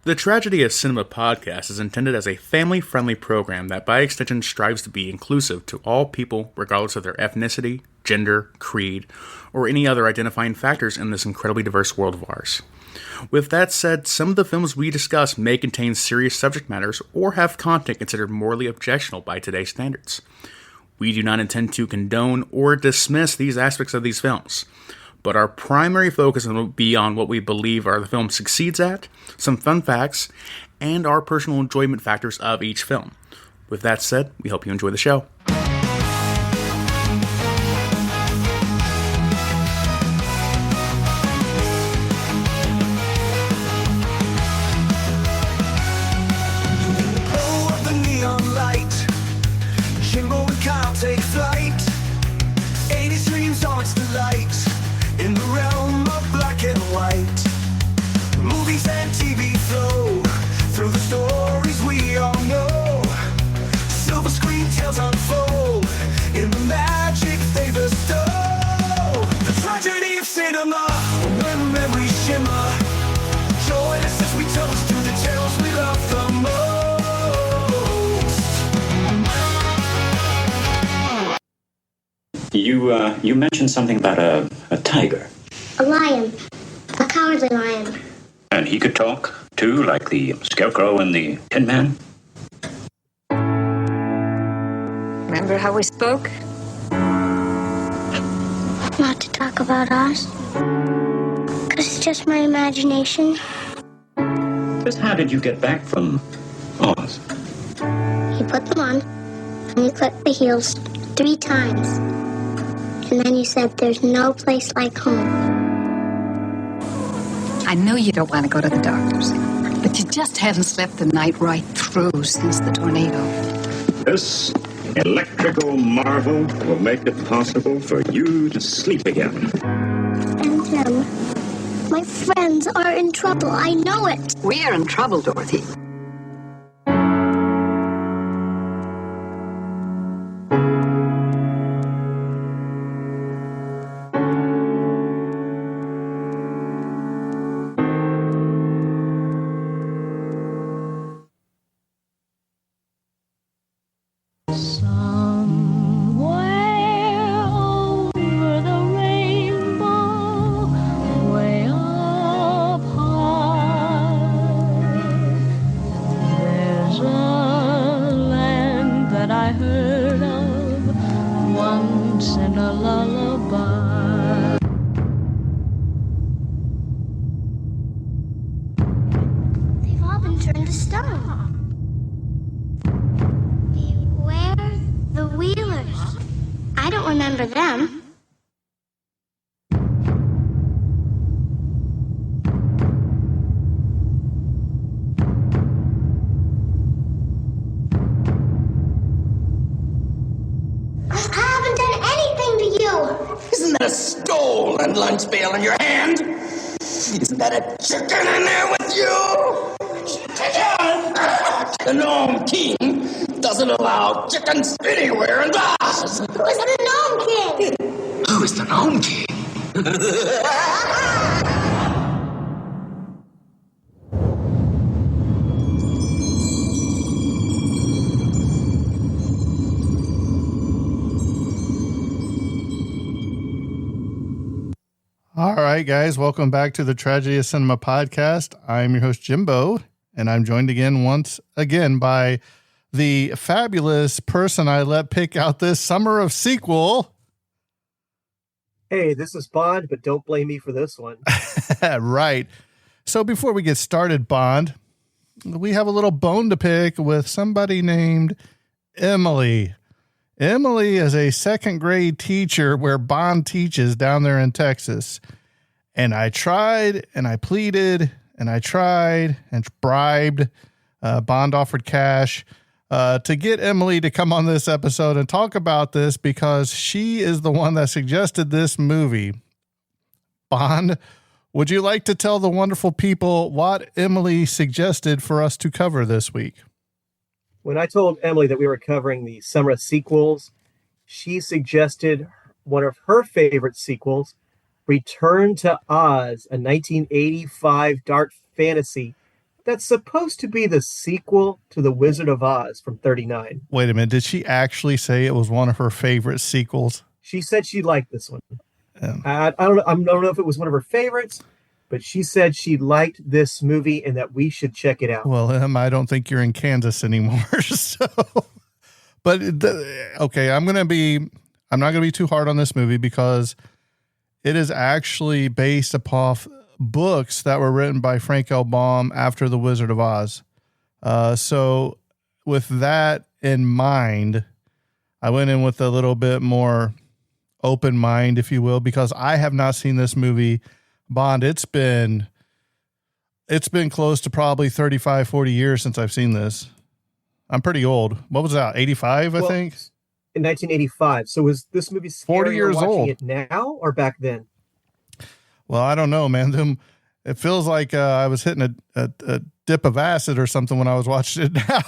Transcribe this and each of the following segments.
The Tragedy of Cinema podcast is intended as a family-friendly program that by extension strives to be inclusive to all people regardless of their ethnicity, gender, creed, or any other identifying factors in this incredibly diverse world of ours. With that said, some of the films we discuss may contain serious subject matters or have content considered morally objectionable by today's standards. We do not intend to condone or dismiss these aspects of these films, but our primary focus will be on what we believe the film succeeds at, some fun facts, and our personal enjoyment factors of each film. With that said, we hope you enjoy the show. Jimbo and Kyle take flight. 80s dreams on its delight. In the realm of black and white. Movies and TV flow through the stories we all know. Silver screen tales unfold in the magic they bestow. The tragedy of cinema, when the memories shimmer. Join us as we toast to the tales we love the most. You mentioned something about a tiger. A lion. A cowardly lion. And he could talk, too, like the Scarecrow and the Tin Man? Remember how we spoke? Not to talk about us. Because it's just my imagination. Just how did you get back from Oz? You put them on, and you click the heels 3 times. And then you said there's no place like home. I know you don't want to go to the doctors, but you just haven't slept the night right through since the tornado. This electrical marvel will make it possible for you to sleep again. And them. My friends are in trouble. I know it. We're in trouble, Dorothy. Lunch pail in your hand? Isn't that a chicken in there with you? Chicken! The Gnome King doesn't allow chickens anywhere in Oz. Who's the Gnome King? Who is the Gnome King? All right, guys, welcome back to the Tragedy of Cinema podcast. I'm your host, Jimbo, and I'm joined once again by the fabulous person I let pick out this summer of sequel. Hey, this is Bond, but don't blame me for this one. Right. So before we get started, Bond, we have a little bone to pick with somebody named Emily. Emily is a second grade teacher where Bond teaches down there in Texas. And I tried and I pleaded and I tried and bribed. Bond offered cash to get Emily to come on this episode and talk about this because she is the one that suggested this movie. Bond, would you like to tell the wonderful people what Emily suggested for us to cover this week? When I told Emily that we were covering the summer sequels, she suggested one of her favorite sequels, Return to Oz, a 1985 dark fantasy that's supposed to be the sequel to The Wizard of Oz from 39. Wait a minute. Did she actually say it was one of her favorite sequels? She said she liked this one. Um, I don't know. I don't know if it was one of her favorites, but she said she liked this movie and that we should check it out. Well, I don't think you're in Kansas anymore. So, but okay, I'm not going to be too hard on this movie because it is actually based upon books that were written by Frank L. Baum after The Wizard of Oz. So with that in mind, I went in with a little bit more open mind, if you will, because I have not seen this movie. Bond, it's been close to probably 35, 40 years since I've seen this. I'm pretty old. What was that? 85, I think? In 1985. So was this movie 40 years watching old. it now or back then? Well, I don't know, man. It feels like I was hitting a dip of acid or something when I was watching it now.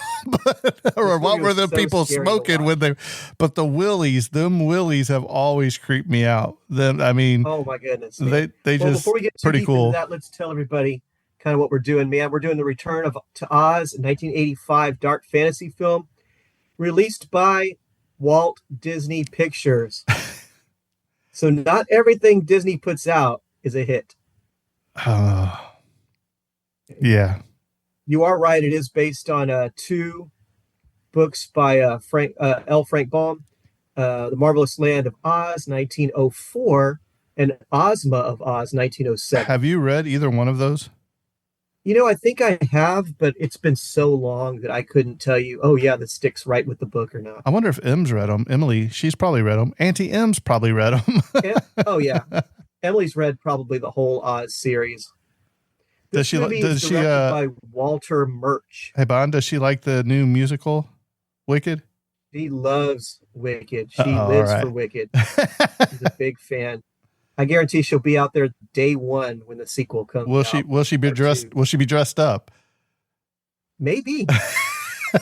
Or what were the people smoking when they? But them willies have always creeped me out. Oh my goodness, they just before we get too pretty deep cool. into that, let's tell everybody kind of what we're doing, man. We're doing the Return to Oz, 1985 dark fantasy film released by Walt Disney Pictures. So not everything Disney puts out is a hit. Yeah. You are right. It is based on two books by Frank Baum, The Marvelous Land of Oz, 1904, and Ozma of Oz, 1907. Have you read either one of those? I think I have, but it's been so long that I couldn't tell you, oh, yeah, this sticks right with the book or not. I wonder if Em's read them. Emily, she's probably read them. Auntie Em's probably read them. Oh, yeah. Emily's read probably the whole Oz series. This movie is directed by Walter Murch. Hey, Bond, does she like the new musical, Wicked? She loves Wicked. She lives for Wicked. She's a big fan. I guarantee she'll be out there day one when the sequel comes out. Will she be dressed? Will she be dressed up? Maybe.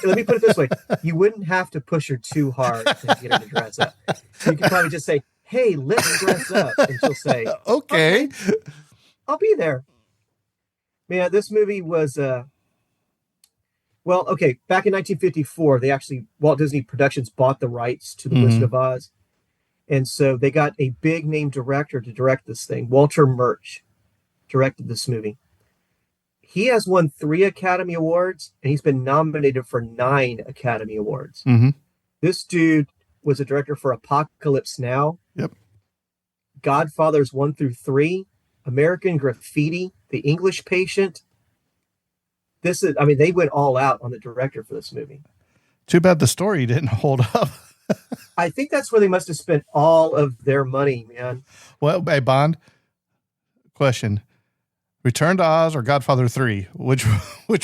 Let me put it this way: you wouldn't have to push her too hard to get her to dress up. You could probably just say, "Hey, let's dress up," and she'll say, "Okay, I'll be there." Man, this movie was back in 1954, Walt Disney Productions bought the rights to The Wizard of Oz. And so they got a big name director to direct this thing. Walter Murch directed this movie. He has won 3 Academy Awards, and he's been nominated for 9 Academy Awards. Mm-hmm. This dude was a director for Apocalypse Now. Yep. Godfathers 1 through 3, American Graffiti, The English Patient. They went all out on the director for this movie. Too bad the story didn't hold up. I think that's where they must have spent all of their money, man. Well, hey, Bond, question. Return to Oz or Godfather 3? Which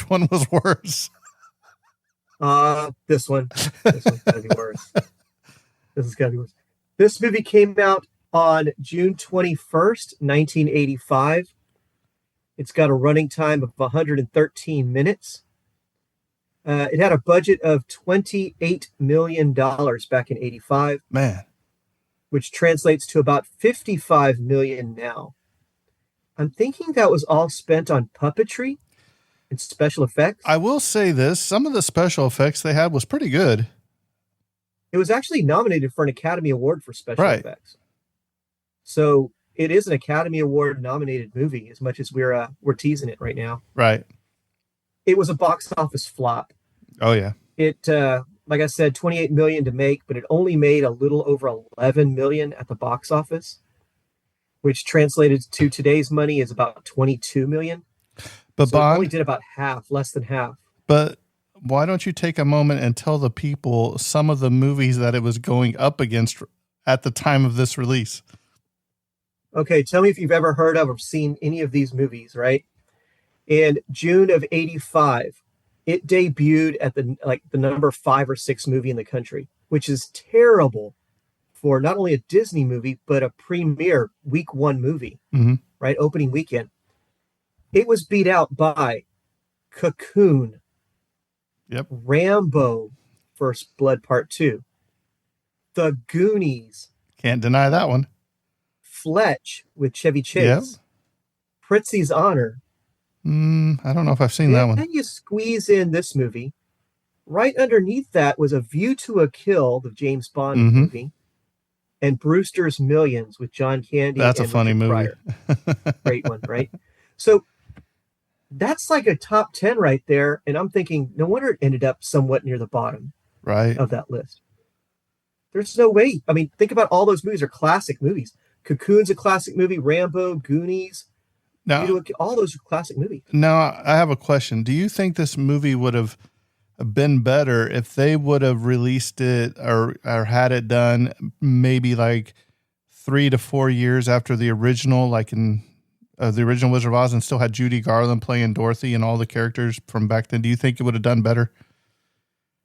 one was worse? This one. This one's gotta be worse. This has gotta be worse. This movie came out on June 21st, 1985. It's got a running time of 113 minutes. It had a budget of $28 million back in 85. Man. Which translates to about $55 million now. I'm thinking that was all spent on puppetry and special effects. I will say this. Some of the special effects they had was pretty good. It was actually nominated for an Academy Award for special effects. So it is an Academy Award nominated movie, as much as we're teasing it right now. Right. It was a box office flop. Oh, yeah. It, like I said, $28 million to make, but it only made a little over $11 million at the box office, which translated to today's money is about $22 million. But so Bond, it only did about half, less than half. But why don't you take a moment and tell the people some of the movies that it was going up against at the time of this release? Okay, tell me if you've ever heard of or seen any of these movies, right? In June of 85, it debuted at the number 5 or 6 movie in the country, which is terrible for not only a Disney movie, but a premiere week 1 movie, right? Opening weekend. It was beat out by Cocoon, Rambo, First Blood Part 2, The Goonies. Can't deny that one. Fletch with Chevy Chase, Prizzi's Honor, I don't know if I've seen that one. Then you squeeze in this movie. Right underneath that was A View to a Kill, the James Bond movie, and Brewster's Millions with John Candy That's a and funny Richard movie. Pryor. Great one, right? So that's like a top 10 right there. And I'm thinking, no wonder it ended up somewhat near the bottom Right. of that list. There's no way. I mean, think about all those movies are classic movies. Cocoon's a classic movie. Rambo, Goonies, Now, all those are classic movies. now I have a question. Do you think this movie would have been better if they would have released it or had it done maybe like 3 to 4 years after the original, like in the original Wizard of Oz, and still had Judy Garland playing Dorothy and all the characters from back then? Do you think it would have done better?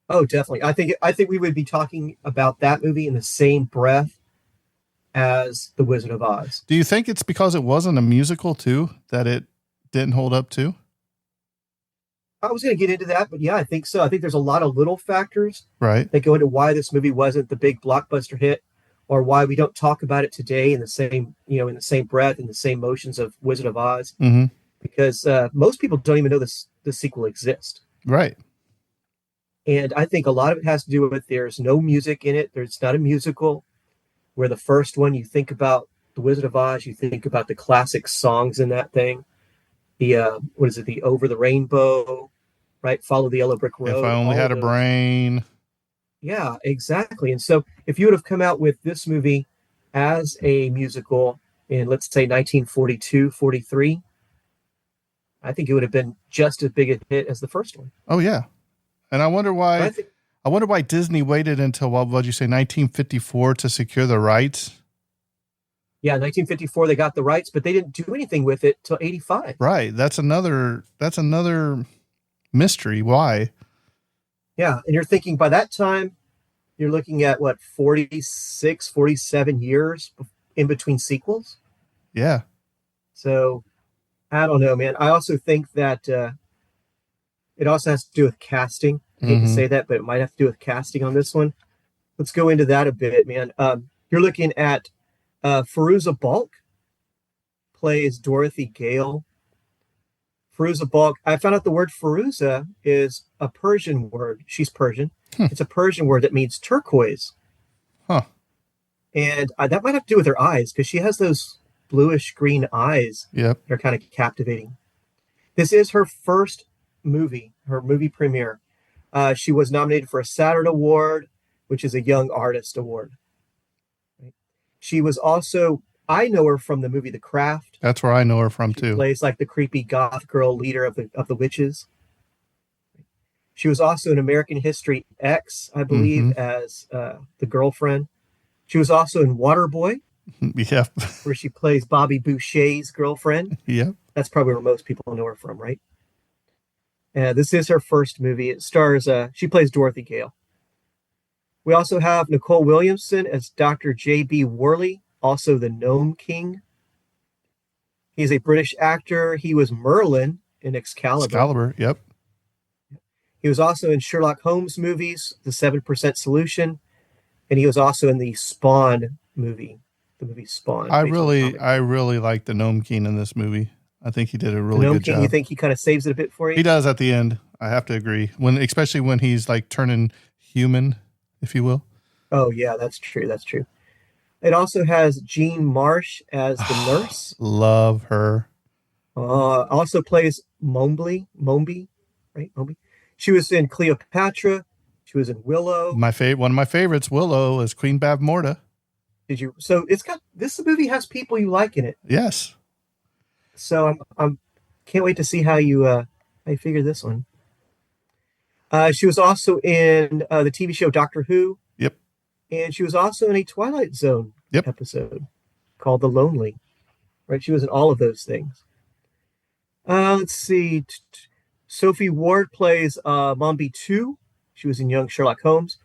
Oh, definitely. I think we would be talking about that movie in the same breath as The Wizard of Oz. Do you think it's because it wasn't a musical too that it didn't hold up too? I was going to get into that, but yeah, I think so. I think there's a lot of little factors Right. that go into why this movie wasn't the big blockbuster hit, or why we don't talk about it today in the same, in the same breath, in the same motions of Wizard of Oz, because most people don't even know the sequel exists. Right. And I think a lot of it has to do with there's no music in it. There's not a musical. Where the first one, you think about The Wizard of Oz, you think about the classic songs in that thing. The the Over the Rainbow, right? Follow the Yellow Brick Road. If I only had a brain. Yeah, exactly. And so if you would have come out with this movie as a musical in, let's say, 1942, 43, I think it would have been just as big a hit as the first one. Oh yeah. And I wonder why Disney waited until, what'd you say, 1954 to secure the rights? Yeah, 1954 they got the rights, but they didn't do anything with it till 85. Right. That's another mystery. Why? Yeah, and you're thinking by that time, you're looking at, 46, 47 years in between sequels? Yeah. So, I don't know, man. I also think that it also has to do with casting. I hate to say that, but it might have to do with casting on this one. Let's go into that a bit, man. You're looking at Fairuza Balk plays Dorothy Gale. Fairuza Balk, I found out the word Fairuza is a Persian word. She's Persian. It's a Persian word that means turquoise. Huh. And that might have to do with her eyes, because she has those bluish green eyes. Yep. That are kind of captivating. This is her first movie, her movie premiere. She was nominated for a Saturn Award, which is a Young Artist Award. Right? She was also, I know her from the movie The Craft. That's where I know her from She too. plays like the creepy goth girl leader of the witches. She was also in American History X, I believe, as the girlfriend. She was also in Waterboy, Yep. where she plays Bobby Boucher's girlfriend. Yep. That's probably where most people know her from, right? This is her first movie. It stars, she plays Dorothy Gale. We also have Nicole Williamson as Dr. J.B. Worley, also the Gnome King. He's a British actor. He was Merlin in Excalibur. Yep. He was also in Sherlock Holmes movies, The 7% Solution, and he was also in the Spawn movie, the movie Spawn. I really like the Gnome King in this movie. I think he did a really good job. You think he kind of saves it a bit for you? He does at the end. I have to agree. Especially when he's like turning human, if you will. Oh yeah, that's true. That's true. It also has Jean Marsh as the nurse. Love her. Also plays Mombi, right? Mombi. She was in Cleopatra. She was in Willow. One of my favorites, Willow, is Queen Bavmorda. Did you? So it's got, this movie has people you like in it. Yes. So I'm can't wait to see how you figure this one. She was also in the TV show Doctor Who. Yep. And she was also in a Twilight Zone episode called The Lonely. Right? She was in all of those things. Let's see. Sophie Ward plays Mombi 2. She was in Young Sherlock Holmes.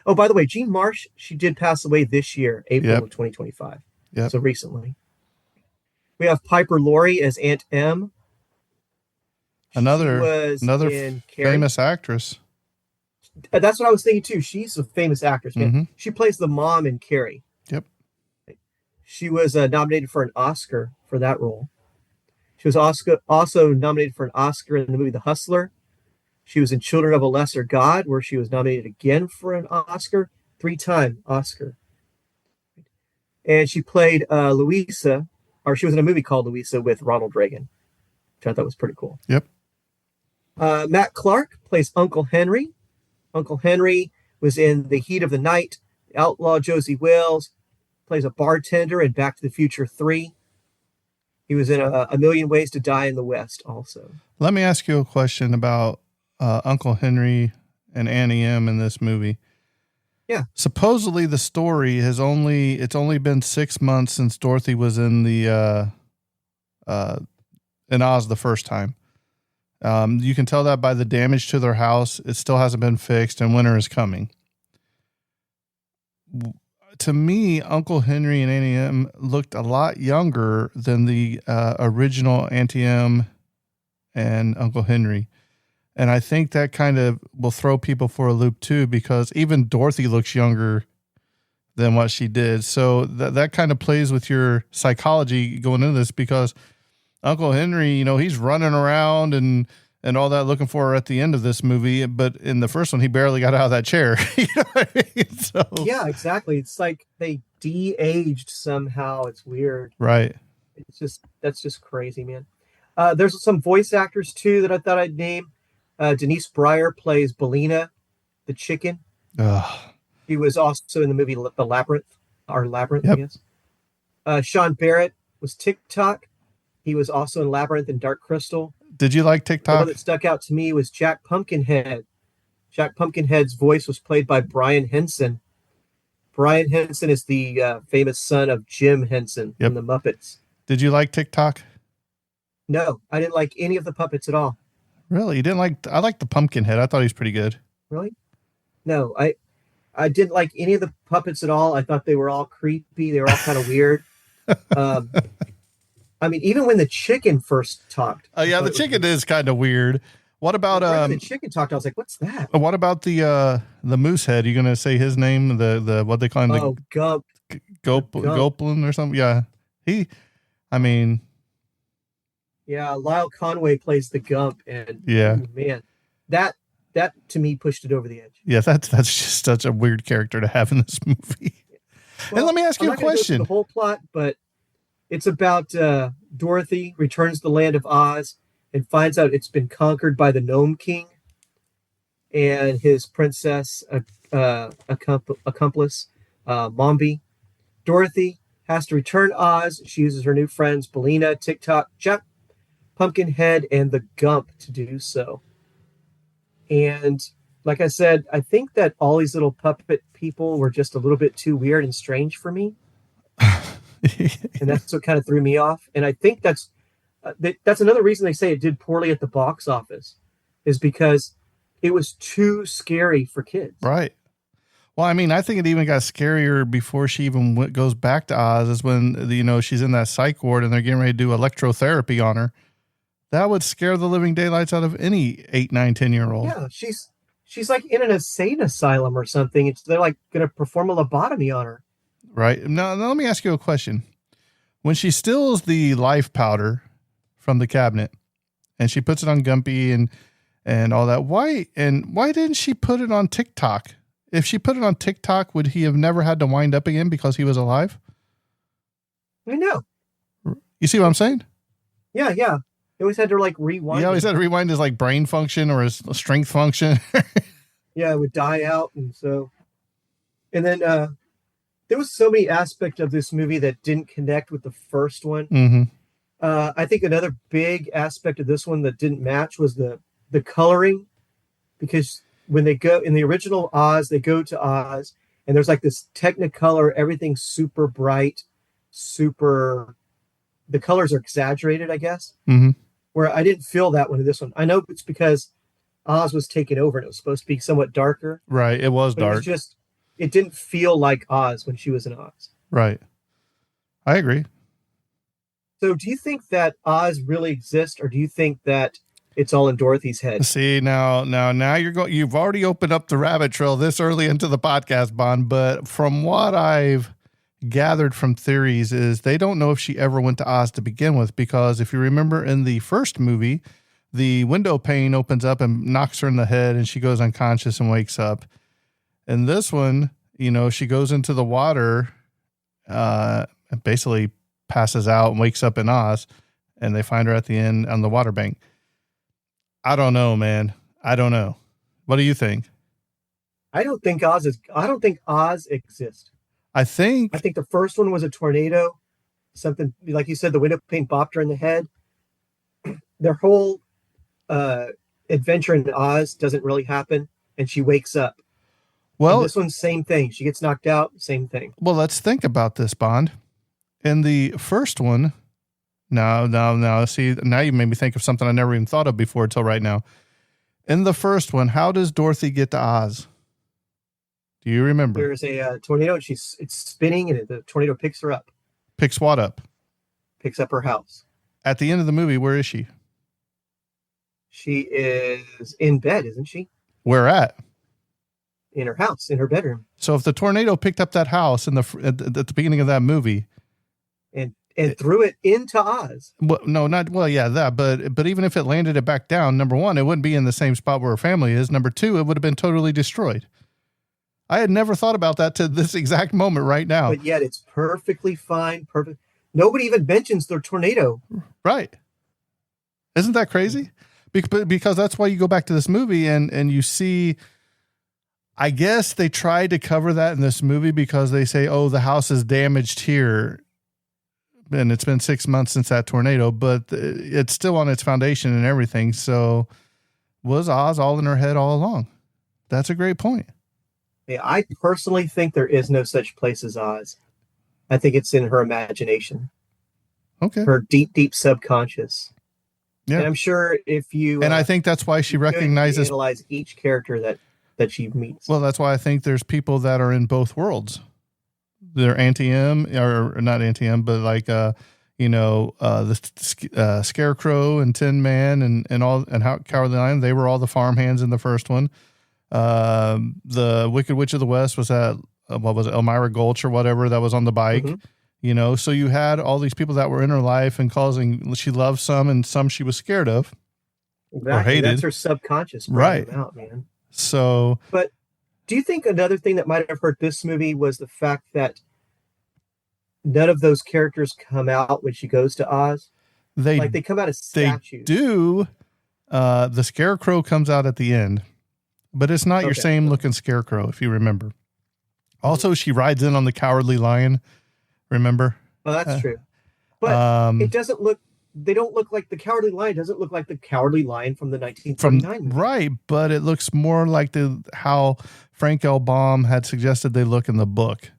Oh, by the way, Jean Marsh, she did pass away this year, April of 2025. Yep. So recently. We have Piper Laurie as Aunt M. Another famous actress. That's what I was thinking too. She's a famous actress. Man. She plays the mom in Carrie. Yep. She was nominated for an Oscar for that role. She was also nominated for an Oscar in the movie The Hustler. She was in Children of a Lesser God, where she was nominated again for an Oscar, 3-time Oscar. And she played Louisa, or she was in a movie called Louisa with Ronald Reagan, which I thought was pretty cool. Yep. Matt Clark plays Uncle Henry. Uncle Henry was in The Heat of the Night, Outlaw Josie Wales, plays a bartender in Back to the Future 3. He was in a Million Ways to Die in the West also. Let me ask you a question about Uncle Henry and Annie M in this movie. Yeah. Supposedly the story it's only been 6 months since Dorothy was in the in Oz the first time. You can tell that by the damage to their house. It still hasn't been fixed and winter is coming. To me, Uncle Henry and Auntie M looked a lot younger than the original Auntie M and Uncle Henry. And I think that kind of will throw people for a loop too, because even Dorothy looks younger than what she did. So that kind of plays with your psychology going into this, because Uncle Henry, he's running around and all that looking for her at the end of this movie. But in the first one, he barely got out of that chair. You know what I mean? So, yeah, exactly. It's like they de-aged somehow. It's weird. Right. That's just crazy, man. There's some voice actors too that I thought I'd name. Denise Breyer plays Belina, the chicken. Ugh. She was also in the movie The Labyrinth, Labyrinth, Yep. I guess. Sean Barrett was TikTok. He was also in Labyrinth and Dark Crystal. Did you like The TikTok? one that stuck out to me was Jack Pumpkinhead. Jack Pumpkinhead's voice was played by Brian Henson. Brian Henson is the famous son of Jim Henson from the Muppets. Did you like TikTok? No, I didn't like any of the puppets at all. Really? You didn't like? I liked the Pumpkinhead. I thought he was pretty good. Really? No, I didn't like any of the puppets at all. I thought they were all creepy. They were all kind of weird. I mean, even when the chicken first talked. Oh yeah, the chicken is kind of weird. What about when the chicken talked? I was like, "What's that?" What about the moose head? You gonna say his name? The what they call him? Oh, Gump. Goplin or something? Yeah, Yeah, Lyle Conway plays the Gump, and man, that to me pushed it over the edge. Yeah, that's just such a weird character to have in this movie. Well, and let me ask you a I'm not gonna go question. through the whole plot, but it's about Dorothy returns to the land of Oz and finds out it's been conquered by the Gnome King and his princess accomplice, Mombi. Dorothy has to return Oz. She uses her new friends, Belina, TikTok, Jack Pumpkinhead, and the Gump to do so. And like I said, I think that all these little puppet people were just a little bit too weird and strange for me. And that's what kind of threw me off. And I think that's another reason they say it did poorly at the box office, is because it was too scary for kids. Right. Well, I mean, I think it even got scarier before she even goes back to Oz, is when, she's in that psych ward and they're getting ready to do electrotherapy on her. That would scare the living daylights out of any 8, 9, 10-year-old. Yeah, she's like in an insane asylum or something. They're like going to perform a lobotomy on her. Right. Now, let me ask you a question. When she steals the life powder from the cabinet and she puts it on Gumpy and all that, why didn't she put it on TikTok? If she put it on TikTok, would he have never had to wind up again because he was alive? I know. You see what I'm saying? Yeah. He always had to rewind. He always had to rewind his brain function or his strength function. Yeah, it would die out. And then there was so many aspects of this movie that didn't connect with the first one. Mm-hmm. I think another big aspect of this one that didn't match was the coloring, because when they go in the original Oz, they go to Oz and there's this Technicolor, everything's super bright, the colors are exaggerated, I guess. Mm-hmm. Where I didn't feel that one in this one. I know it's because Oz was taken over and it was supposed to be somewhat darker. Right. It was dark. It was it didn't feel like Oz when she was in Oz. Right. I agree. So do you think that Oz really exists, or do you think that it's all in Dorothy's head? See, now you've already opened up the rabbit trail this early into the podcast, Bond, but from what I've gathered from theories is they don't know if she ever went to Oz to begin with, because if you remember in the first movie, the window pane opens up and knocks her in the head and she goes unconscious and wakes up. In this one, you know, she goes into the water, and basically passes out and wakes up in Oz, and they find her at the end on the water bank. I don't know, man. I don't know. What do you think? I don't think Oz exists. I think the first one was a tornado. Something like you said, the window pane bopped her in the head. Their whole adventure in Oz doesn't really happen, and she wakes up. Well, and this one's same thing. She gets knocked out, same thing. Well, let's think about this, Bond. In the first one, no. See, now you made me think of something I never even thought of before until right now. In the first one, how does Dorothy get to Oz? Do you remember? There's a tornado, and it's spinning, and the tornado picks her up. Picks what up? Picks up her house. At the end of the movie, where is she? She is in bed, isn't she? Where at? In her house, in her bedroom. So if the tornado picked up that house at the beginning of that movie, and threw it into Oz. But even if it landed it back down, number one, it wouldn't be in the same spot where her family is. Number two, it would have been totally destroyed. I had never thought about that to this exact moment right now. But yet it's perfectly fine. Perfect. Nobody even mentions the tornado. Right. Isn't that crazy? Because that's why you go back to this movie and you see, I guess they tried to cover that in this movie because they say, oh, the house is damaged here. And it's been 6 months since that tornado, but it's still on its foundation and everything. So was Oz all in her head all along? That's a great point. Yeah, I personally think there is no such place as Oz. I think it's in her imagination. Okay. Her deep, deep subconscious. Yeah. And I'm sure if you... And I think that's why she recognizes... analyze each character that she meets. Well, that's why I think there's people that are in both worlds. They're anti-M, or not anti-M, but like, the Scarecrow and Tin Man and how Cowardly Lion, they were all the farmhands in the first one. The Wicked Witch of the West was at, what was it, Elmira Gulch or whatever, that was on the bike, so you had all these people that were in her life and she loved some and some she was scared of or hated. That's her subconscious. Right. Out, man. So, but do you think another thing that might have hurt this movie was the fact that none of those characters come out when she goes to Oz? They come out as statues. They do. The Scarecrow comes out at the end, but it's not your same looking Scarecrow, if you remember. Also, she rides in on the Cowardly Lion. Remember? Well, that's true. But it doesn't look... They don't look like the Cowardly Lion. Doesn't look like the Cowardly Lion from the 1939 movie. Right, but it looks more like how Frank L. Baum had suggested they look in the book,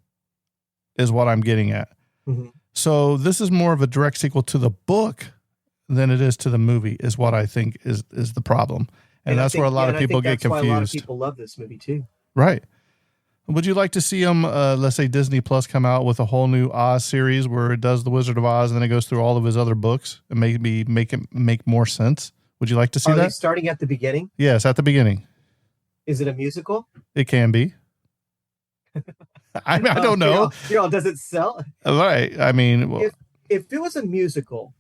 is what I'm getting at. Mm-hmm. So this is more of a direct sequel to the book than it is to the movie, is what I think is the problem. And that's where a lot of people get confused. Why a lot of people love this movie too. Right. Would you like to see them, let's say Disney Plus come out with a whole new Oz series where it does The Wizard of Oz and then it goes through all of his other books and maybe make more sense? Would you like to see that? Are they starting at the beginning? Yes, at the beginning. Is it a musical? It can be. I don't know. Does it sell? Right. I mean, if it was a musical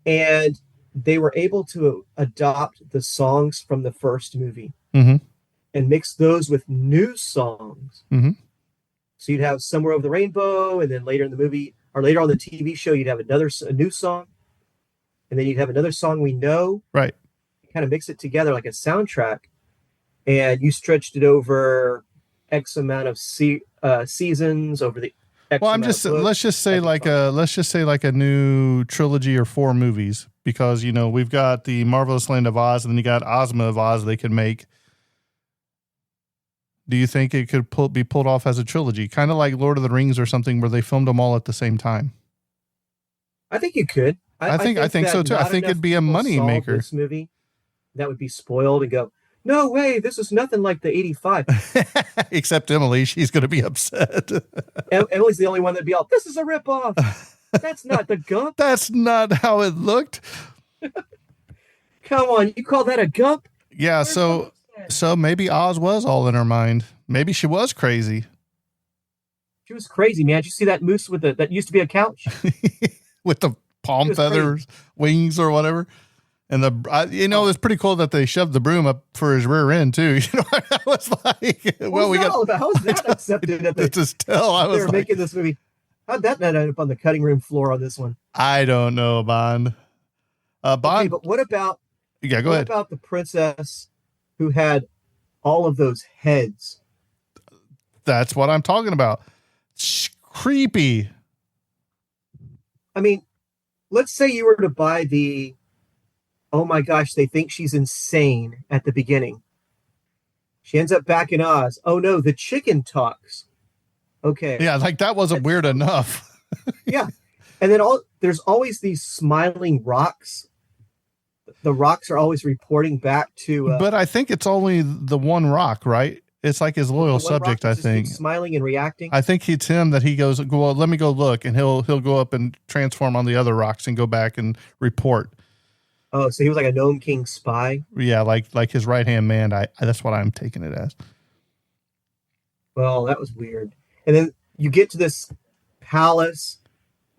and they were able to adopt the songs from the first movie, and mix those with new songs. Mm-hmm. So you'd have Somewhere Over the Rainbow, and then later in the movie, or later on the TV show, you'd have a new song, and then you'd have another song we know. Right. You kind of mix it together like a soundtrack, and you stretched it over X amount of seasons, over the X well, amount let's just say like a new trilogy or 4 movies, because, we've got the Marvelous Land of Oz, and then you got Ozma of Oz they could make. Do you think it could be pulled off as a trilogy? Kind of like Lord of the Rings or something where they filmed them all at the same time. I think you could. I think so too. I think it'd be a money maker. This movie that would be spoiled and go, no way, this is nothing like the 85. Except Emily, she's going to be upset. Emily's the only one that'd be all, this is a ripoff. That's not the Gump. That's not how it looked. Come on, you call that a Gump? Yeah, so maybe Oz was all in her mind. Maybe she was crazy. She was crazy, man. Did you see that moose with that used to be a couch? With the palm was feathers, wings or whatever. And it was pretty cool that they shoved the broom up for his rear end too. I was like, well, we got all about? How was that accepted at they were making this movie? How'd that not end up on the cutting room floor on this one? I don't know, Bond. Bond. Okay, but what about go ahead. What about the princess who had all of those heads? That's what I'm talking about. Creepy. I mean, let's say you were to buy the, oh my gosh, they think she's insane at the beginning. She ends up back in Oz. Oh no, the chicken talks. Okay. Yeah, like that wasn't weird enough. Yeah. And then there's always these smiling rocks. The rocks are always reporting back to. But I think it's only the one rock, right? It's like his loyal subject, I think. Smiling and reacting. I think it's him that he goes, well, let me go look, and he'll go up and transform on the other rocks and go back and report. Oh, so he was like a Gnome King spy? Yeah, like his right-hand man. That's what I'm taking it as. Well, that was weird. And then you get to this palace,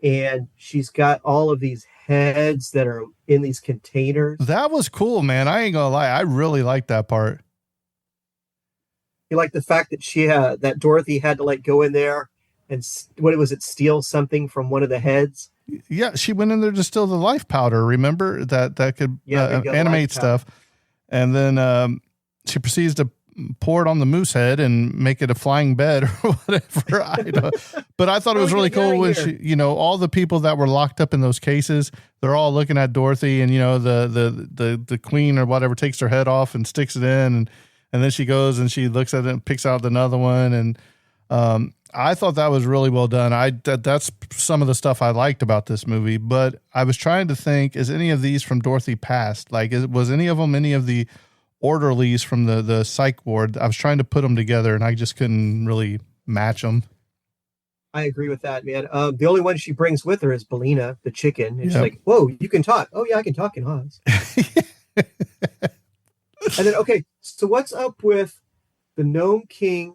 and she's got all of these heads that are in these containers. That was cool, man. I ain't gonna lie. I really liked that part. You like the fact that that Dorothy had to like go in there and steal something from one of the heads? Yeah, she went in there to steal the life powder. Remember that could animate stuff, and then she proceeds to pour it on the moose head and make it a flying bed or whatever. But I thought it was really cool when she, all the people that were locked up in those cases, they're all looking at Dorothy, and the queen or whatever takes her head off and sticks it in, and then she goes and she looks at it and picks out another one. And I thought that was really well done. That's some of the stuff I liked about this movie. But I was trying to think, is any of these from Dorothy past? Like, was any of them any of the orderlies from the psych ward? I was trying to put them together, and I just couldn't really match them. I agree with that, man. The only one she brings with her is Belina, the chicken. And she's like, whoa, you can talk. Oh, yeah, I can talk in Oz. And then, okay, so what's up with the Gnome King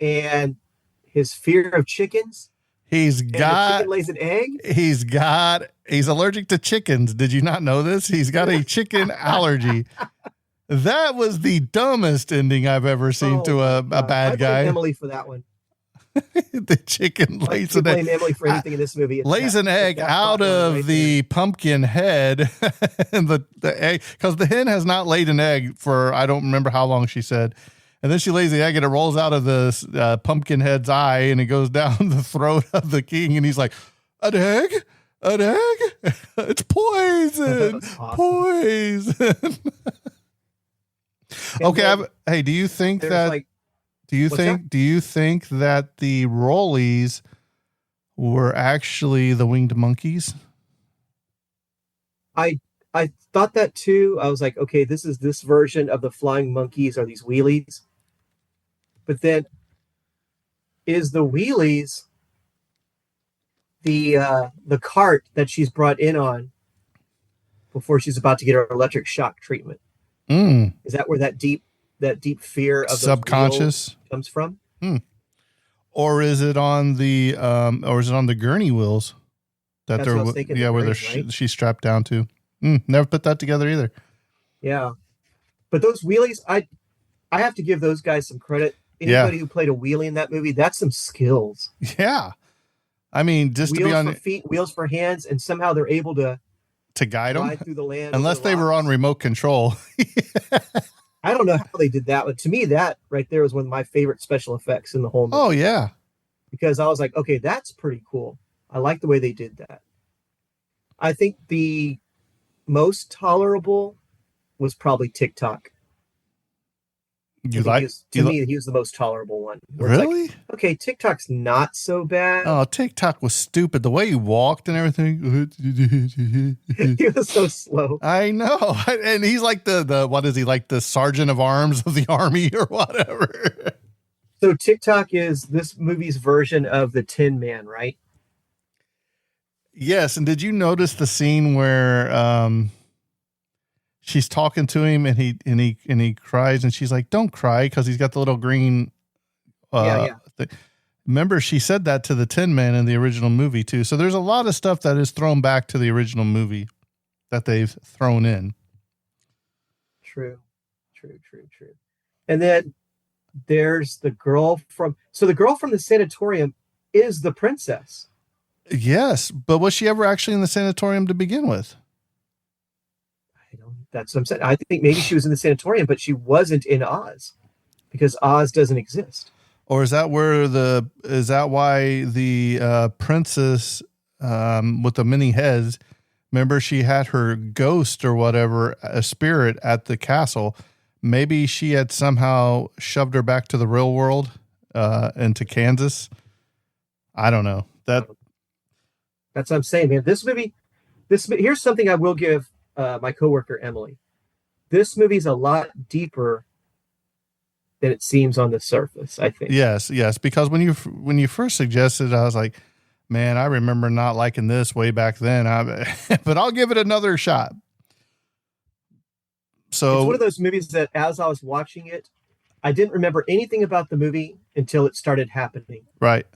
and his fear of chickens? The chicken lays an egg? He's allergic to chickens. Did you not know this? He's got a chicken allergy. That was the dumbest ending I've ever seen to a bad guy. I blame Emily for that one. The chicken lays an egg. Blame Emily for anything in this movie. Lays an egg out of the pumpkin head, and the egg, because the hen has not laid an egg for I don't remember how long she said, and then she lays the egg and it rolls out of the pumpkin head's eye and it goes down the throat of the king, and he's like, an egg, it's poison, awesome. Poison. Okay, hey, do you think that? Do you think that the rollies were actually the winged monkeys? I thought that too. I was like, okay, this is this version of the flying monkeys are these wheelies. But then is the wheelies the cart that she's brought in on before she's about to get her electric shock treatment? Is that where that deep fear of subconscious comes from? Or is it on the gurney wheels that where she's strapped down to? Never put that together either. Yeah, but those wheelies, I have to give those guys some credit. Anybody who played a wheelie in that movie, that's some skills. Yeah, I mean, just wheels to be on for feet, wheels for hands, and somehow they're able to guide them through the land, unless they were on remote control. I don't know how they did that, but to me, that right there was one of my favorite special effects in the whole movie. Oh, yeah. Because I was like, okay, that's pretty cool. I like the way they did that. I think the most tolerable was probably TikTok. He was the most tolerable one. Really? Like, okay, TikTok's not so bad. Oh, TikTok was stupid. The way he walked and everything. He was so slow. I know. And he's like the what is he, like the sergeant of arms of the army or whatever. So TikTok is this movie's version of the Tin Man, right? Yes. And did you notice the scene where she's talking to him and he cries and she's like, don't cry, because he's got the little green thing. Remember, she said that to the Tin Man in the original movie, too. So there's a lot of stuff that is thrown back to the original movie that they've thrown in. True. And then there's the girl from the sanatorium is the princess. Yes, but was she ever actually in the sanatorium to begin with? That's what I'm saying. I think maybe she was in the sanatorium, but she wasn't in Oz because Oz doesn't exist. Or is that why the princess with the many heads, remember she had her ghost or whatever, a spirit at the castle. Maybe she had somehow shoved her back to the real world, into Kansas. I don't know. That's what I'm saying, man. This movie, here's something I will give my coworker, Emily. This movie's a lot deeper than it seems on the surface, I think. Yes. Because when you first suggested it, I was like, man, I remember not liking this way back then. But I'll give it another shot. So it's one of those movies that as I was watching it, I didn't remember anything about the movie until it started happening. Right.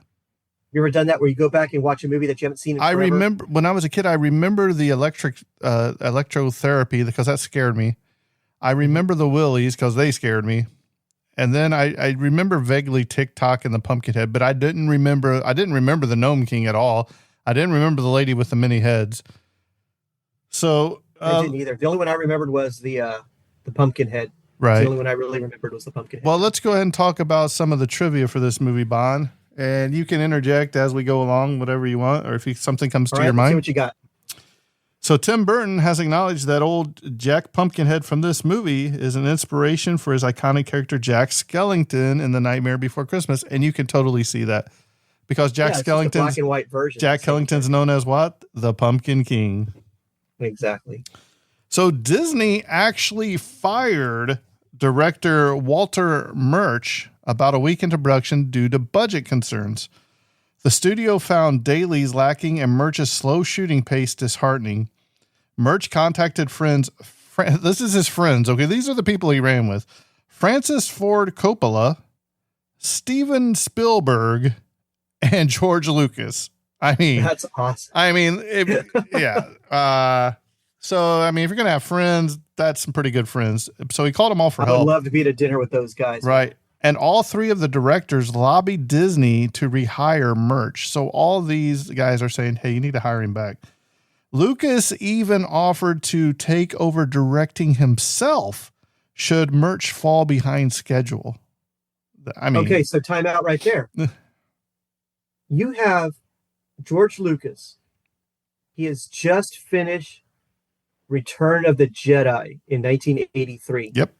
You ever done that where you go back and watch a movie that you haven't seen in forever? I remember when I was a kid, I remember the electrotherapy because that scared me. I remember the Willies because they scared me. And then I remember vaguely TikTok and the Pumpkinhead, but I didn't remember the Gnome King at all. I didn't remember the lady with the many heads. So I didn't either. The only one I remembered was the Pumpkinhead. Right. The only one I really remembered was the Pumpkinhead. Well, let's go ahead and talk about some of the trivia for this movie, Bond. And you can interject as we go along, whatever you want, or if something comes to your mind. See what you got. So Tim Burton has acknowledged that old Jack Pumpkinhead from this movie is an inspiration for his iconic character Jack Skellington in The Nightmare Before Christmas, and you can totally see that because Jack Skellington's black and white version. Jack Skellington's known as what? The Pumpkin King. Exactly. So Disney actually fired director Walter Murch about a week into production due to budget concerns. The studio found dailies lacking and Murch's slow shooting pace disheartening. Murch contacted friends. This is his friends. Okay. These are the people he ran with: Francis Ford Coppola, Steven Spielberg, and George Lucas. I mean, that's awesome. I mean, yeah. So, I mean, if you're going to have friends, that's some pretty good friends. So he called them all for help. I would love to be at a dinner with those guys. Right. And all three of the directors lobbied Disney to rehire Murch. So all these guys are saying, hey, you need to hire him back. Lucas even offered to take over directing himself should Murch fall behind schedule. I mean, okay, so time out right there. You have George Lucas. He has just finished Return of the Jedi in 1983. Yep.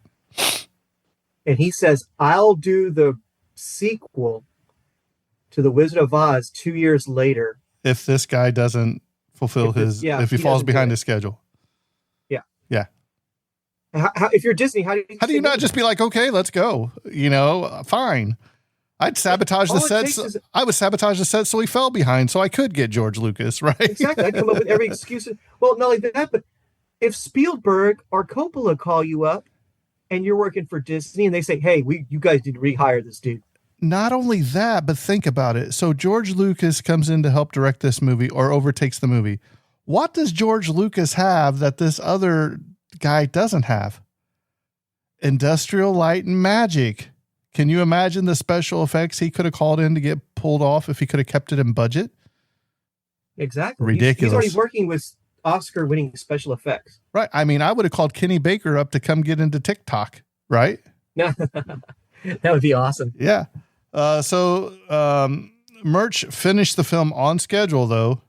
And he says, I'll do the sequel to The Wizard of Oz 2 years later. If this guy doesn't fulfill if he falls behind his schedule. Yeah. Yeah. If you're Disney, how do you not just be like, okay, let's go, fine. I'd sabotage the set. I would sabotage the set so he fell behind so I could get George Lucas, right? Exactly. I'd come up with every excuse. Well, not only that, but if Spielberg or Coppola call you up and you're working for Disney and they say, hey, you guys need to rehire this dude. Not only that, but think about it. So George Lucas comes in to help direct this movie or overtakes the movie. What does George Lucas have that this other guy doesn't have? Industrial light and magic. Can you imagine the special effects he could have called in to get pulled off if he could have kept it in budget? Exactly. Ridiculous. He's already working with Oscar-winning special effects. Right. I mean, I would have called Kenny Baker up to come get into TikTok, right? No, that would be awesome. Yeah. So Murch finished the film on schedule, though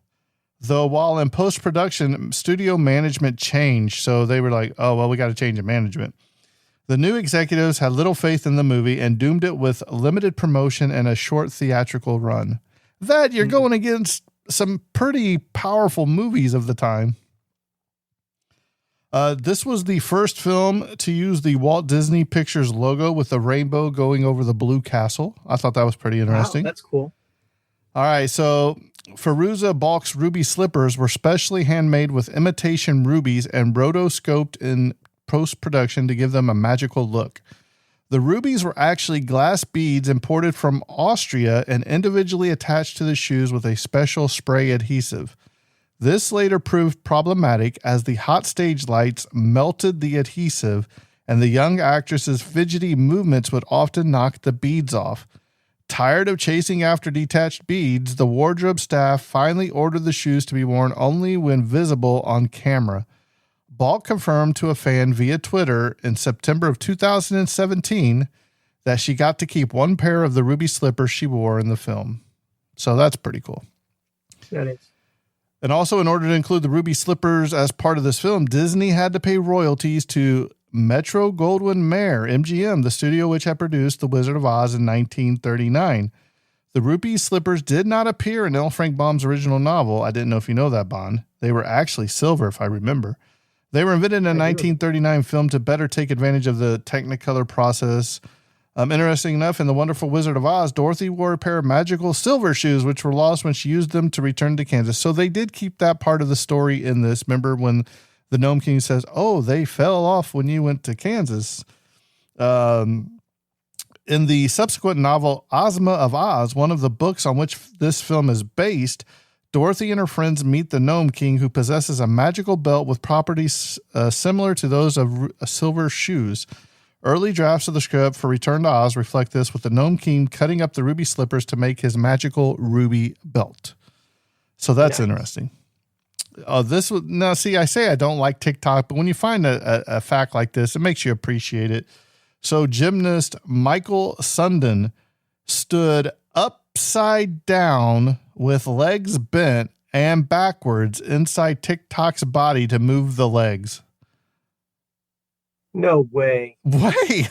while in post-production, studio management changed. So they were like, oh, well, we got to change the management. The new executives had little faith in the movie and doomed it with limited promotion and a short theatrical run. That you're going against some pretty powerful movies of the time. This was the first film to use the Walt Disney Pictures logo with the rainbow going over the blue castle. I thought that was pretty interesting. Wow, that's cool. All right. So Firuza Balk's ruby slippers were specially handmade with imitation rubies and rotoscoped in post-production to give them a magical look. The rubies were actually glass beads imported from Austria and individually attached to the shoes with a special spray adhesive. This later proved problematic as the hot stage lights melted the adhesive, and the young actress's fidgety movements would often knock the beads off. Tired of chasing after detached beads, the wardrobe staff finally ordered the shoes to be worn only when visible on camera. Balk confirmed to a fan via Twitter in September of 2017 that she got to keep one pair of the ruby slippers she wore in the film. So that's pretty cool. That is. And also, in order to include the ruby slippers as part of this film, Disney had to pay royalties to Metro-Goldwyn-Mayer, MGM, the studio which had produced The Wizard of Oz in 1939. The ruby slippers did not appear in L. Frank Baum's original novel. I didn't know if you know that, Bond. They were actually silver, if I remember. They were invented in a 1939 film to better take advantage of the Technicolor process. Interesting enough, in The Wonderful Wizard of Oz, Dorothy wore a pair of magical silver shoes, which were lost when she used them to return to Kansas. So they did keep that part of the story in this. Remember when the Gnome King says, oh, they fell off when you went to Kansas. In the subsequent novel, Ozma of Oz, one of the books on which this film is based, Dorothy and her friends meet the Gnome King, who possesses a magical belt with properties similar to those of silver shoes. Early drafts of the script for Return to Oz reflect this, with the Gnome King cutting up the ruby slippers to make his magical ruby belt. So that's interesting. Now, see, I say I don't like TikTok, but when you find a fact like this, it makes you appreciate it. So gymnast Michael Sundin stood upside down with legs bent and backwards inside TikTok's body to move the legs. No way. Wait.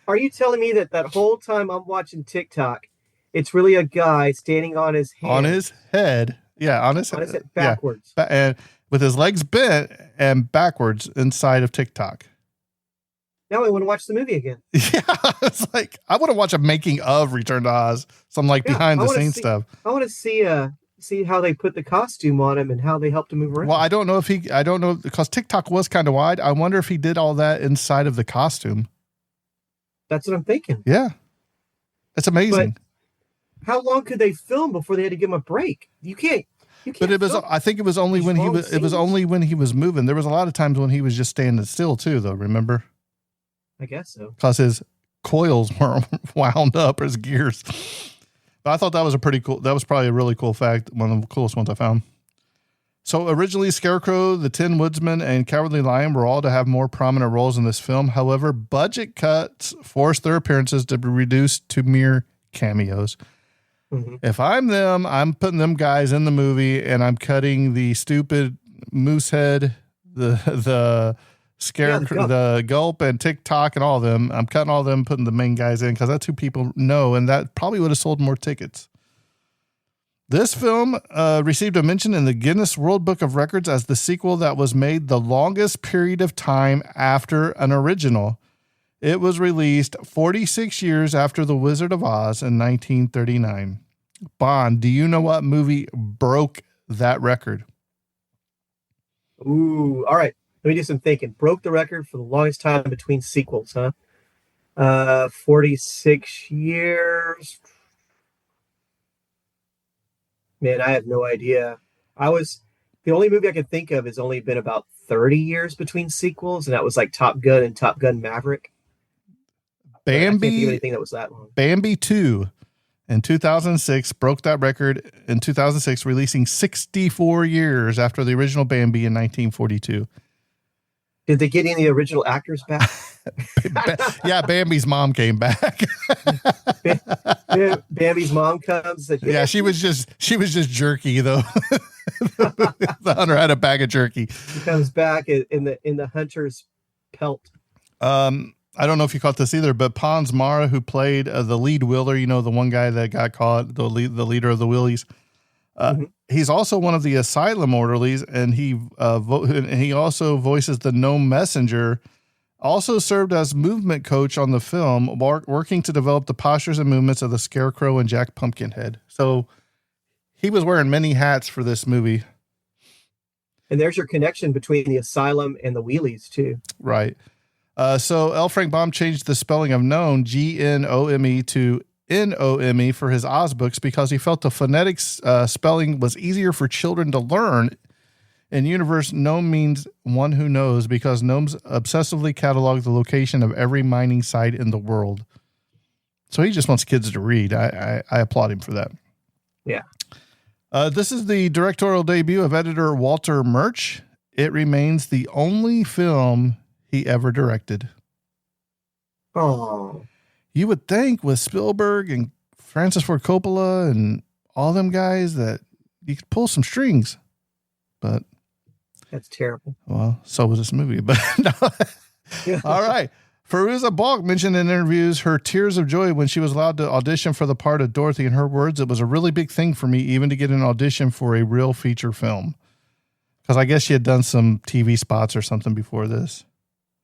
Are you telling me that whole time I'm watching TikTok, it's really a guy standing on his hand? On his head. Yeah, on his head backwards. Yeah. And with his legs bent and backwards inside of TikTok. Now I want to watch the movie again. Yeah, it's like I want to watch a making of Return to Oz, some behind the scenes stuff. I want to see how they put the costume on him and how they helped him move around. Well, I don't know because TikTok was kind of wide. I wonder if he did all that inside of the costume. That's what I'm thinking. Yeah, it's amazing. But how long could they film before they had to give him a break? You can't. But it was. I think it was only when he was. It was only when he was moving. There was a lot of times when he was just standing still too, though. Remember? I guess so. Because his coils were wound up, his gears. But I thought that was that was probably a really cool fact. One of the coolest ones I found. So originally Scarecrow, the Tin Woodsman, and Cowardly Lion were all to have more prominent roles in this film. However, budget cuts forced their appearances to be reduced to mere cameos. Mm-hmm. If I'm them, I'm putting them guys in the movie and I'm cutting the stupid moose head, the Scarecrow, the Gulp, and TikTok, and all of them. I'm cutting all of them, putting the main guys in because that's who people know, and that probably would have sold more tickets. This film received a mention in the Guinness World Book of Records as the sequel that was made the longest period of time after an original. It was released 46 years after The Wizard of Oz in 1939. Bond, do you know what movie broke that record? Ooh, all right. Let me do some thinking. Broke the record for the longest time between sequels, huh? 46 years. Man, I have no idea. The only movie I could think of has only been about 30 years between sequels, and that was like Top Gun and Top Gun Maverick. Bambi, I can't think of anything that was that long. Bambi 2 in 2006 broke that record in 2006, releasing 64 years after the original Bambi in 1942. Did they get any of the original actors back? Yeah, Bambi's mom came back. Bambi's mom comes. Yeah, she was just jerky though. The hunter had a bag of jerky. He comes back in the hunter's pelt. I don't know if you caught this either, but Pons Mara, who played the lead Wheeler, the one guy that got caught, the leader of the Wheelies. He's also one of the asylum orderlies, and he also voices the Gnome Messenger. Also served as movement coach on the film, working to develop the postures and movements of the Scarecrow and Jack Pumpkinhead. So he was wearing many hats for this movie. And there's your connection between the asylum and the Wheelies too. Right. So L. Frank Baum changed the spelling of gnome, Gnome, to Nome for his Oz books because he felt the phonetics spelling was easier for children to learn. In universe, gnome means one who knows because gnomes obsessively catalog the location of every mining site in the world. So he just wants kids to read. I applaud him for that. Yeah. This is the directorial debut of editor Walter Murch. It remains the only film he ever directed. Oh. You would think with Spielberg and Francis Ford Coppola and all them guys that you could pull some strings, but That's terrible. well, so was this movie. But no. All right. Fairuza Balk mentioned in interviews her tears of joy when she was allowed to audition for the part of Dorothy. In her words, it was a really big thing for me even to get an audition for a real feature film. Because I guess she had done some TV spots or something before this.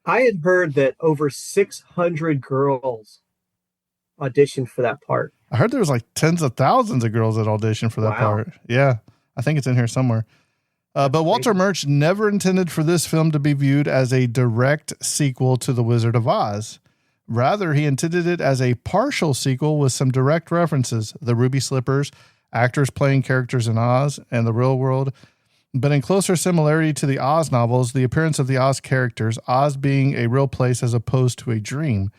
I had heard that over 600 girls auditioned for that part. I heard there was like tens of thousands of girls that auditioned for that Wow. part. Yeah, I think it's in here somewhere. But Walter Murch never intended for this film to be viewed as a direct sequel to The Wizard of Oz. Rather, he intended it as a partial sequel with some direct references, the ruby slippers, actors playing characters in Oz and the real world. But in closer similarity to the Oz novels, the appearance of the Oz characters, Oz being a real place as opposed to a dream.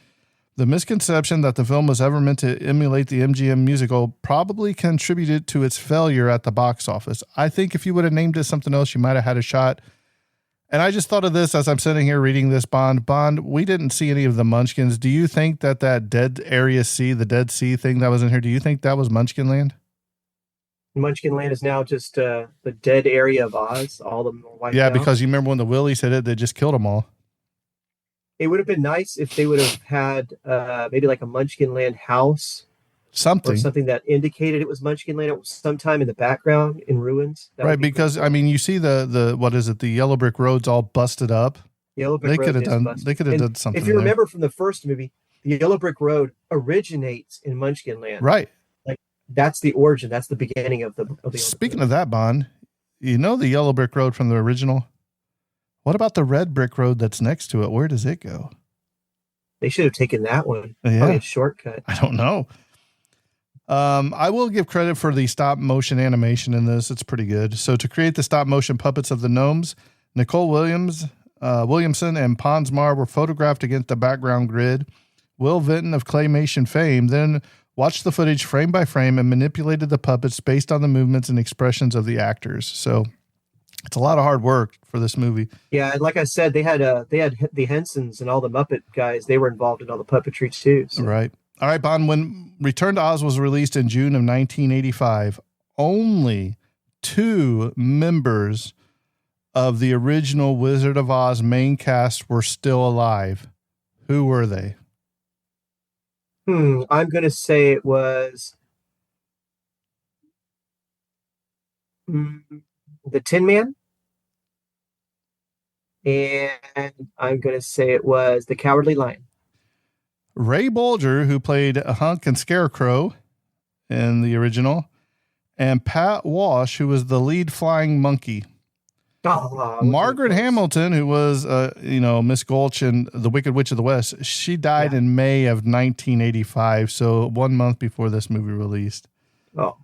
The misconception that the film was ever meant to emulate the MGM musical probably contributed to its failure at the box office. I think if you would have named it something else, you might have had a shot. And I just thought of this as I'm sitting here reading this, Bond. Bond, we didn't see any of the Munchkins. Do you think that Dead Area C, the Dead Sea thing that was in here, do you think that was Munchkin Land? Munchkin Land is now just the dead area of Oz. All of them are wiped out. Because you remember when the Willies hit it, they just killed them all. It would have been nice if they would have had maybe like a Munchkin Land house or something that indicated it was Munchkin Land sometime in the background in ruins. That Right, because I mean, you see the what is it? The yellow brick road's all busted up. Yellow Brick Road They could have done something. If you remember from the first movie, the Yellow Brick Road originates in Munchkin Land. Right. Like that's the origin. That's the beginning of the. Speaking of that, Bond, you know the yellow brick road from the original. What about the red brick road that's next to it? Where does it go? They should have taken that one. Yeah. Probably a shortcut. I don't know. I will give credit for the stop motion animation in this. It's pretty good. So to create the stop motion puppets of the gnomes, Nicole Williamson and Pons Mar were photographed against the background grid. Will Vinton of Claymation fame then watched the footage frame by frame and manipulated the puppets based on the movements and expressions of the actors. So it's a lot of hard work for this movie. Yeah, and like I said, they had the Hensons and all the Muppet guys. They were involved in all the puppetry too. So. Right. All right, Bond. When Return to Oz was released in June of 1985, only 2 members of the original Wizard of Oz main cast were still alive. Who were they? I'm going to say it was the Tin Man. And I'm going to say it was the Cowardly Lion. Ray Bolger, who played Hunk and Scarecrow in the original, and Pat Walsh, who was the lead flying monkey. Margaret Hamilton, who was, Miss Gulch in The Wicked Witch of the West, she died in May of 1985, so 1 month before this movie released. Oh.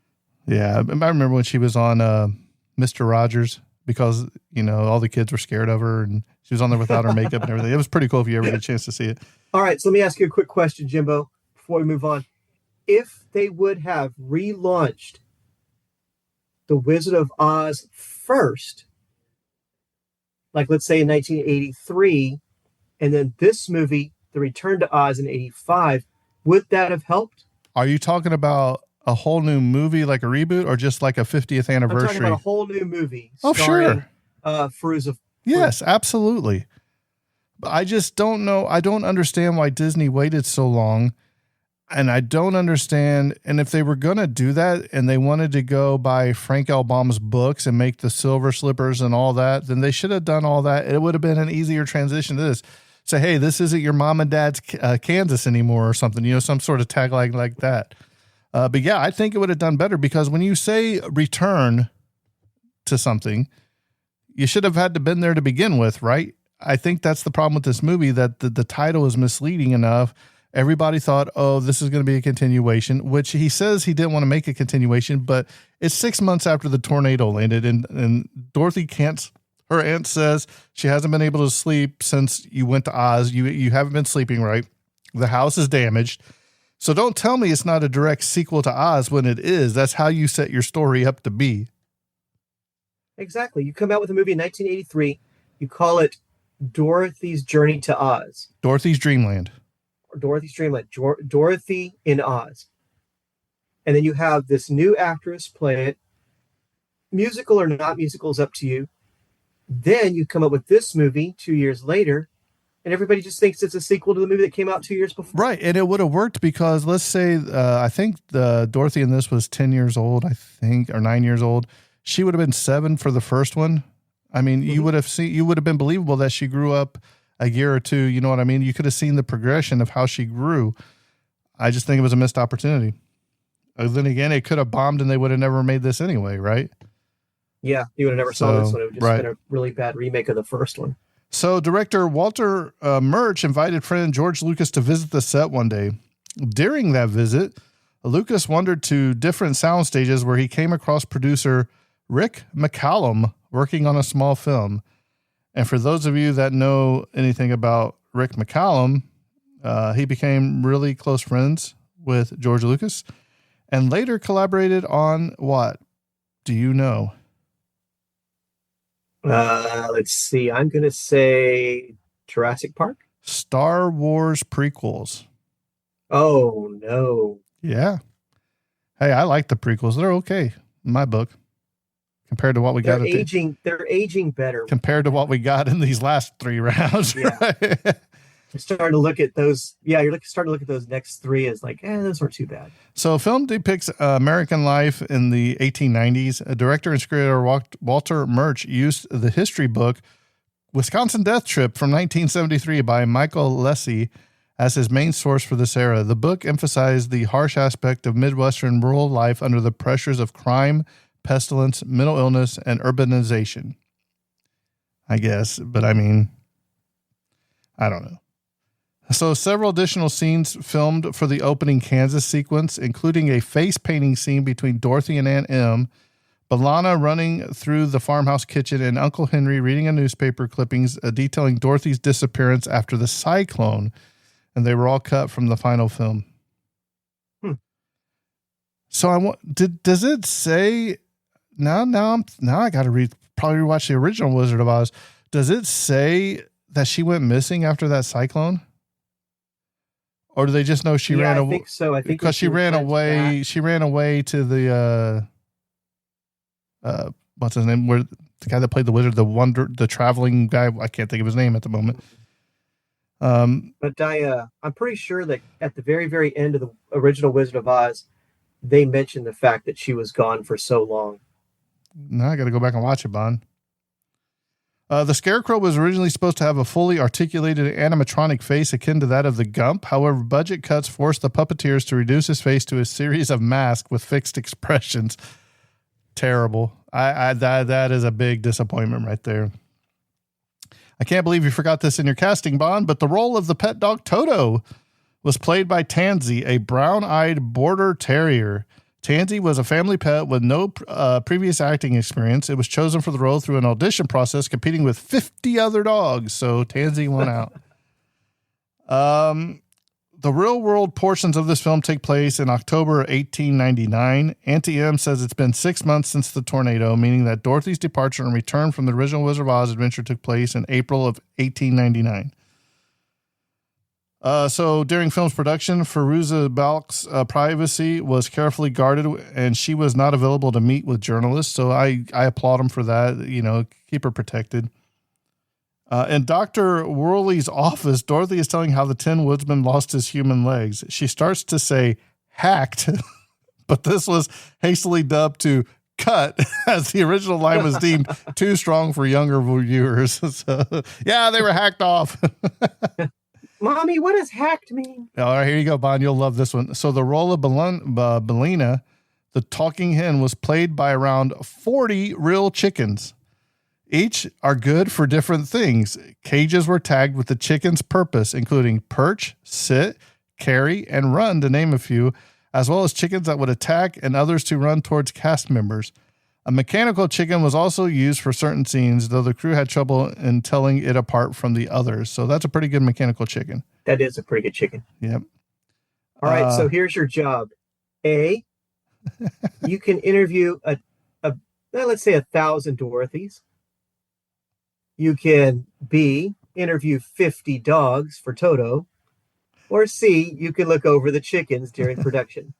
Yeah, I remember when she was on Mr. Rogers because, all the kids were scared of her and she was on there without her makeup and everything. It was pretty cool if you ever get a chance to see it. All right, so let me ask you a quick question, Jimbo, before we move on. If they would have relaunched The Wizard of Oz first, like let's say in 1983, and then this movie, The Return to Oz in 85, would that have helped? Are you talking about a whole new movie, like a reboot, or just like a 50th anniversary? I'm talking about a whole new movie. Oh, sure. Fairuza. Yes, absolutely. But I just don't know. I don't understand why Disney waited so long. And I don't understand. And if they were going to do that and they wanted to go by Frank L. Baum's books and make the silver slippers and all that, then they should have done all that. It would have been an easier transition to this. Say, hey, this isn't your mom and dad's Kansas anymore or something, some sort of tagline like that. But yeah, I think it would have done better because when you say return to something, you should have had to been there to begin with, right? I think that's the problem with this movie, that the title is misleading enough. Everybody thought, oh, this is going to be a continuation, which he says he didn't want to make a continuation, but it's 6 months after the tornado landed, and Dorothy can't. Her aunt says she hasn't been able to sleep since you went to Oz. You haven't been sleeping right. The house is damaged. So don't tell me it's not a direct sequel to Oz when it is. That's how you set your story up to be. Exactly. You come out with a movie in 1983. You call it Dorothy's Journey to Oz. Dorothy's Dreamland. Or Dorothy's Dreamland. Dorothy in Oz. And then you have this new actress play it. Musical or not musical is up to you. Then you come up with this movie 2 years later, and everybody just thinks it's a sequel to the movie that came out 2 years before. Right. And it would have worked because, let's say, I think Dorothy in this was 10 years old, I think, or 9 years old. She would have been 7 for the first one. I mean, you would have been believable that she grew up a year or two. You know what I mean? You could have seen the progression of how she grew. I just think it was a missed opportunity. Then again, it could have bombed and they would have never made this anyway, right? Yeah, you would have never saw this one. It would have just been a really bad remake of the first one. So director Walter Murch invited friend George Lucas to visit the set one day. During that visit, Lucas wandered to different sound stages where he came across producer Rick McCallum working on a small film. And for those of you that know anything about Rick McCallum, he became really close friends with George Lucas and later collaborated on what? Do you know? Let's see. I'm going to say Jurassic Park. Star Wars prequels. Oh, no. Yeah. Hey, I like the prequels. They're okay in my book compared to what we got. They're aging better compared to what we got in these last 3 rounds. Yeah. Right? You're starting to look at those. Yeah, you're starting to look at those next 3 as like, those weren't too bad. So, film depicts American life in the 1890s. A director and screenwriter Walter Murch used the history book Wisconsin Death Trip from 1973 by Michael Lessie as his main source for this era. The book emphasized the harsh aspect of Midwestern rural life under the pressures of crime, pestilence, mental illness, and urbanization. I guess, but I mean, I don't know. So several additional scenes filmed for the opening Kansas sequence, including a face painting scene between Dorothy and Aunt Em, Balana running through the farmhouse kitchen, and Uncle Henry reading a newspaper clippings detailing Dorothy's disappearance after the cyclone. And they were all cut from the final film. So does it say now I got to probably rewatch the original Wizard of Oz. Does it say that she went missing after that cyclone? Or do they just know she ran away? I think so. I think because she ran away. She ran away to the what's his name? Where the guy that played the wizard, the traveling guy. I can't think of his name at the moment. But I'm pretty sure that at the very, very end of the original Wizard of Oz, they mentioned the fact that she was gone for so long. Now I got to go back and watch it, Bond. The Scarecrow was originally supposed to have a fully articulated animatronic face akin to that of the Gump. However, budget cuts forced the puppeteers to reduce his face to a series of masks with fixed expressions. Terrible. That is a big disappointment right there. I can't believe you forgot this in your casting, Bond, but the role of the pet dog Toto was played by Tansy, a brown-eyed border terrier. Tansy was a family pet with no previous acting experience. It was chosen for the role through an audition process, competing with 50 other dogs. So Tansy won out. The real-world portions of this film take place in October 1899. Auntie Em says it's been 6 months since the tornado, meaning that Dorothy's departure and return from the original Wizard of Oz adventure took place in April of 1899. So during film's production, Fairuza Balk's privacy was carefully guarded, and she was not available to meet with journalists. So I applaud him for that. You know, keep her protected. In Dr. Worley's office, Dorothy is telling how the Tin Woodsman lost his human legs. She starts to say hacked, but this was hastily dubbed to cut as the original line was deemed too strong for younger viewers. So, yeah, they were hacked off. Mommy, what does hacked mean? All right, here you go, Bond. You'll love this one. So the role of Belina, the talking hen, was played by around 40 real chickens. Each are good for different things. Cages were tagged with the chicken's purpose, including perch, sit, carry, and run, to name a few, as well as chickens that would attack and others to run towards cast members. A mechanical chicken was also used for certain scenes, though the crew had trouble in telling it apart from the others. So that's a pretty good mechanical chicken. That is a pretty good chicken. Yep. All right, so here's your job. A, you can interview let's say 1,000 Dorothys. You can B, interview 50 dogs for Toto. Or C, you can look over the chickens during production.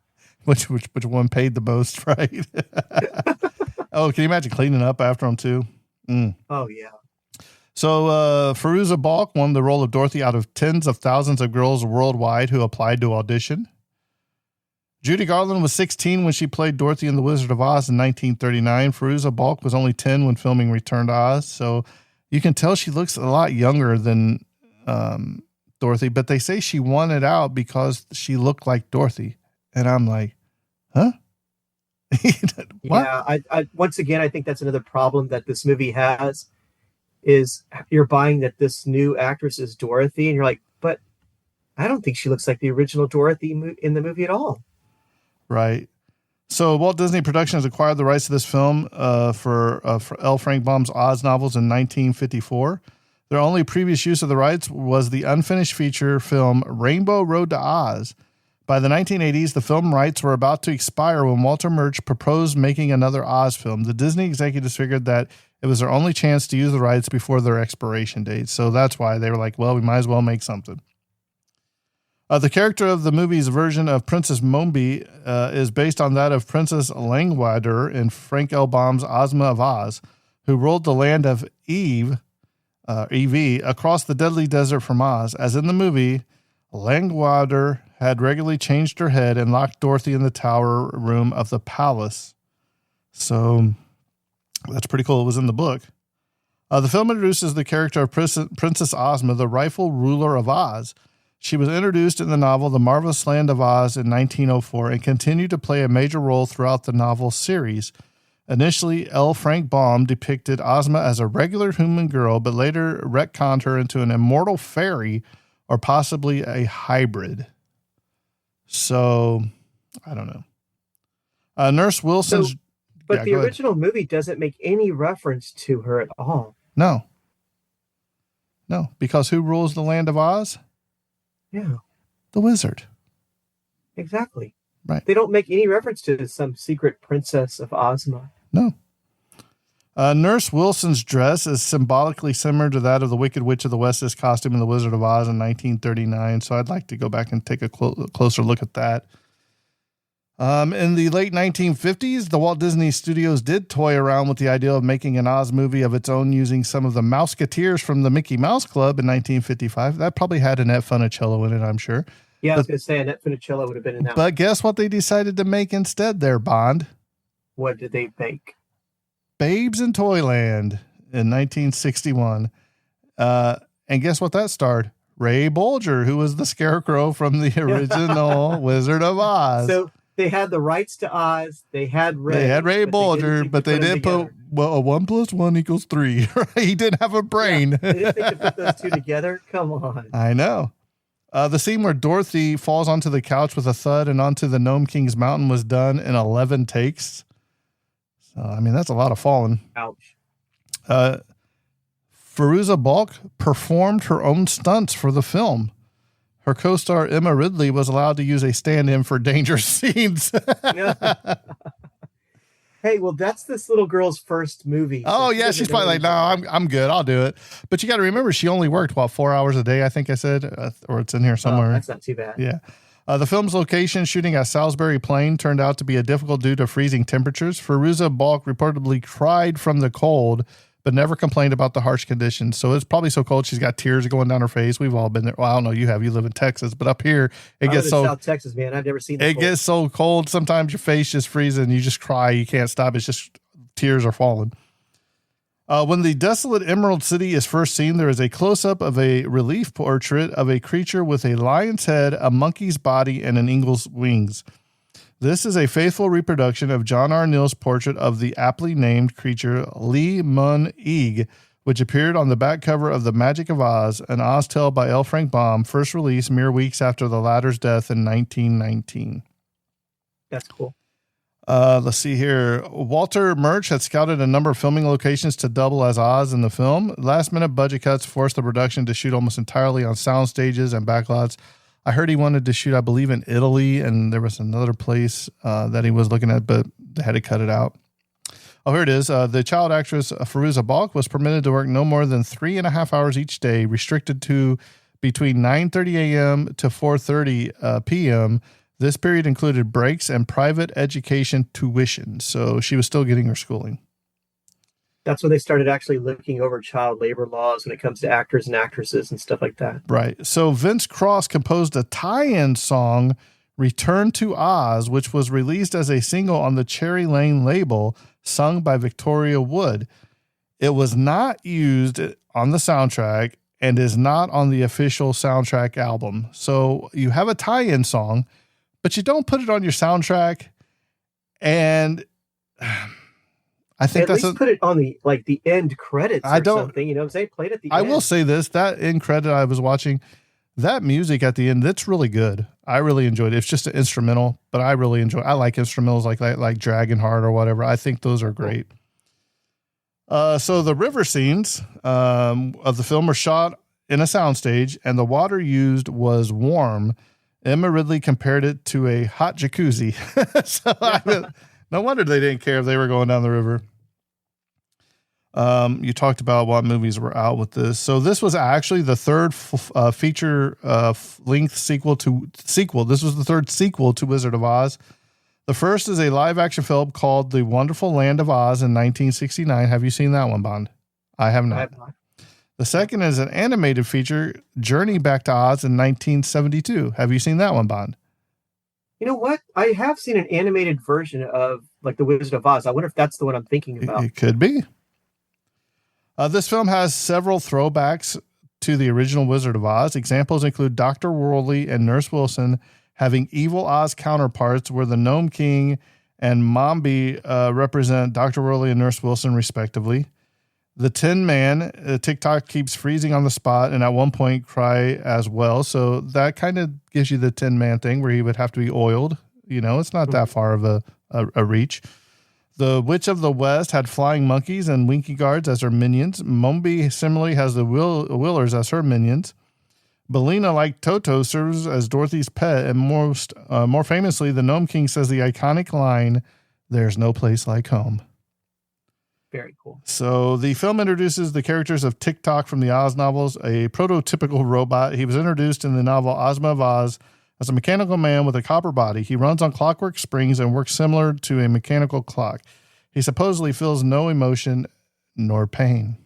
Which one paid the most, right? Oh, can you imagine cleaning up after them too? Oh, yeah. So Firuza Balk won the role of Dorothy out of tens of thousands of girls worldwide who applied to audition. Judy Garland was 16 when she played Dorothy in The Wizard of Oz in 1939. Firuza Balk was only 10 when filming Return to Oz. So you can tell she looks a lot younger than Dorothy, but they say she won it out because she looked like Dorothy. And I'm like, huh? What? Yeah, I once again, I think that's another problem that this movie has is you're buying that this new actress is Dorothy, and you're like, but I don't think she looks like the original Dorothy in the movie at all. Right. So Walt Disney Productions acquired the rights to this film for L. Frank Baum's Oz novels in 1954. Their only previous use of the rights was the unfinished feature film Rainbow Road to Oz. By the 1980s, the film rights were about to expire when Walter Murch proposed making another Oz film. The Disney executives figured that it was their only chance to use the rights before their expiration date. So that's why they were like, well, we might as well make something. The character of the movie's version of Princess Mombi is based on that of Princess Langwidder in Frank L. Baum's Ozma of Oz, who ruled the land of Ev across the deadly desert from Oz. As in the movie, Langwidder had regularly changed her head and locked Dorothy in the tower room of the palace. So that's pretty cool. It was in the book. The film introduces the character of Princess Ozma, the rightful ruler of Oz. She was introduced in the novel The Marvelous Land of Oz in 1904 and continued to play a major role throughout the novel series. Initially, L. Frank Baum depicted Ozma as a regular human girl, but later retconned her into an immortal fairy or possibly a hybrid. So, I don't know. Nurse Wilson's... But the original movie doesn't make any reference to her at all. No, because who rules the land of Oz? Yeah. The wizard. Exactly. Right. They don't make any reference to some secret princess of Ozma. No. Nurse Wilson's dress is symbolically similar to that of the Wicked Witch of the West's costume in The Wizard of Oz in 1939. So I'd like to go back and take a closer look at that. In the late 1950s, the Walt Disney Studios did toy around with the idea of making an Oz movie of its own using some of the Mouseketeers from the Mickey Mouse Club in 1955. That probably had Annette Funicello in it, I'm sure. Yeah, I was going to say Annette Funicello would have been in that. But guess what they decided to make instead there, Bond? What did they make? Babes in Toyland in 1961. And guess what that starred? Ray Bolger, who was the Scarecrow from the original Wizard of Oz. So they had the rights to Oz. They had Ray Bolger, but they didn't put a 1 + 1 = 3. Right? He didn't have a brain. Yeah, they didn't think to put those two together. Come on. I know. The scene where Dorothy falls onto the couch with a thud and onto the Gnome King's mountain was done in 11 takes. So, I mean, that's a lot of falling. Ouch. Firuza Balk performed her own stunts for the film. Her co-star Emma Ridley was allowed to use a stand-in for dangerous scenes. Hey, well, that's this little girl's first movie. Oh, yeah, she's probably like, no, I'm good. I'll do it. But you got to remember, she only worked, 4 hours a day, I think I said, or it's in here somewhere. Oh, that's not too bad. Yeah. The film's location, shooting at Salisbury Plain, turned out to be difficult due to freezing temperatures. Firuza Balk reportedly cried from the cold, but never complained about the harsh conditions. So it's probably so cold she's got tears going down her face. We've all been there. Well, I don't know, you live in Texas, but up here it gets so South Texas, man. I've never seen it gets so cold. Sometimes your face just freezes and you just cry. You can't stop. It's just tears are falling. When the desolate Emerald City is first seen, there is a close-up of a relief portrait of a creature with a lion's head, a monkey's body, and an eagle's wings. This is a faithful reproduction of John R. Neill's portrait of the aptly named creature Lee Mun Eeg, which appeared on the back cover of The Magic of Oz, an Oz tale by L. Frank Baum, first released mere weeks after the latter's death in 1919. That's cool. Let's see here. Walter Murch had scouted a number of filming locations to double as Oz in the film. Last-minute budget cuts forced the production to shoot almost entirely on sound stages and backlots. I heard he wanted to shoot, I believe, in Italy, and there was another place that he was looking at, but they had to cut it out. Oh, here it is. The child actress Firuza Balk was permitted to work no more than 3.5 hours each day, restricted to between 9:30 a.m. to 4:30 p.m. This period included breaks and private education tuition, so she was still getting her schooling. That's when they started actually looking over child labor laws when it comes to actors and actresses and stuff like that. Right. So Vince Cross composed a tie-in song, Return to Oz, which was released as a single on the Cherry Lane label, sung by Victoria Wood. It was not used on the soundtrack and is not on the official soundtrack album. So you have a tie-in song, but you don't put it on your soundtrack. And I think at least put it on the end credits or something. You know what I'm saying? Play it at the end. I will say this, that end credit I was watching, that music at the end, that's really good. I really enjoyed it. It's just an instrumental, but I really enjoy it. I like instrumentals like Dragonheart or whatever. I think those are great. So the river scenes of the film were shot in a soundstage, and the water used was warm. Emma Ridley compared it to a hot jacuzzi. No wonder they didn't care if they were going down the river. You talked about what movies were out with this. So this was actually the third feature length sequel. This was the third sequel to Wizard of Oz. The first is a live action film called The Wonderful Land of Oz in 1969. Have you seen that one, Bond? I have not. The second is an animated feature, Journey Back to Oz in 1972. Have you seen that one, Bond? You know what? I have seen an animated version of The Wizard of Oz. I wonder if that's the one I'm thinking about. It could be. This film has several throwbacks to the original Wizard of Oz. Examples include Dr. Worley and Nurse Wilson having evil Oz counterparts, where the Gnome King and Mombi represent Dr. Worley and Nurse Wilson, respectively. The Tin Man, TikTok keeps freezing on the spot, and at one point cry as well. So that kind of gives you the Tin Man thing, where he would have to be oiled. You know, it's not that far of a reach. The Witch of the West had flying monkeys and Winky Guards as her minions. Mombi similarly has the Willers as her minions. Bellina, like Toto, serves as Dorothy's pet, and more famously, the Gnome King says the iconic line, "There's no place like home." Very cool. So the film introduces the characters of TikTok from the Oz novels, a prototypical robot. He was introduced in the novel Ozma of Oz as a mechanical man with a copper body. He runs on clockwork springs and works similar to a mechanical clock. He supposedly feels no emotion nor pain.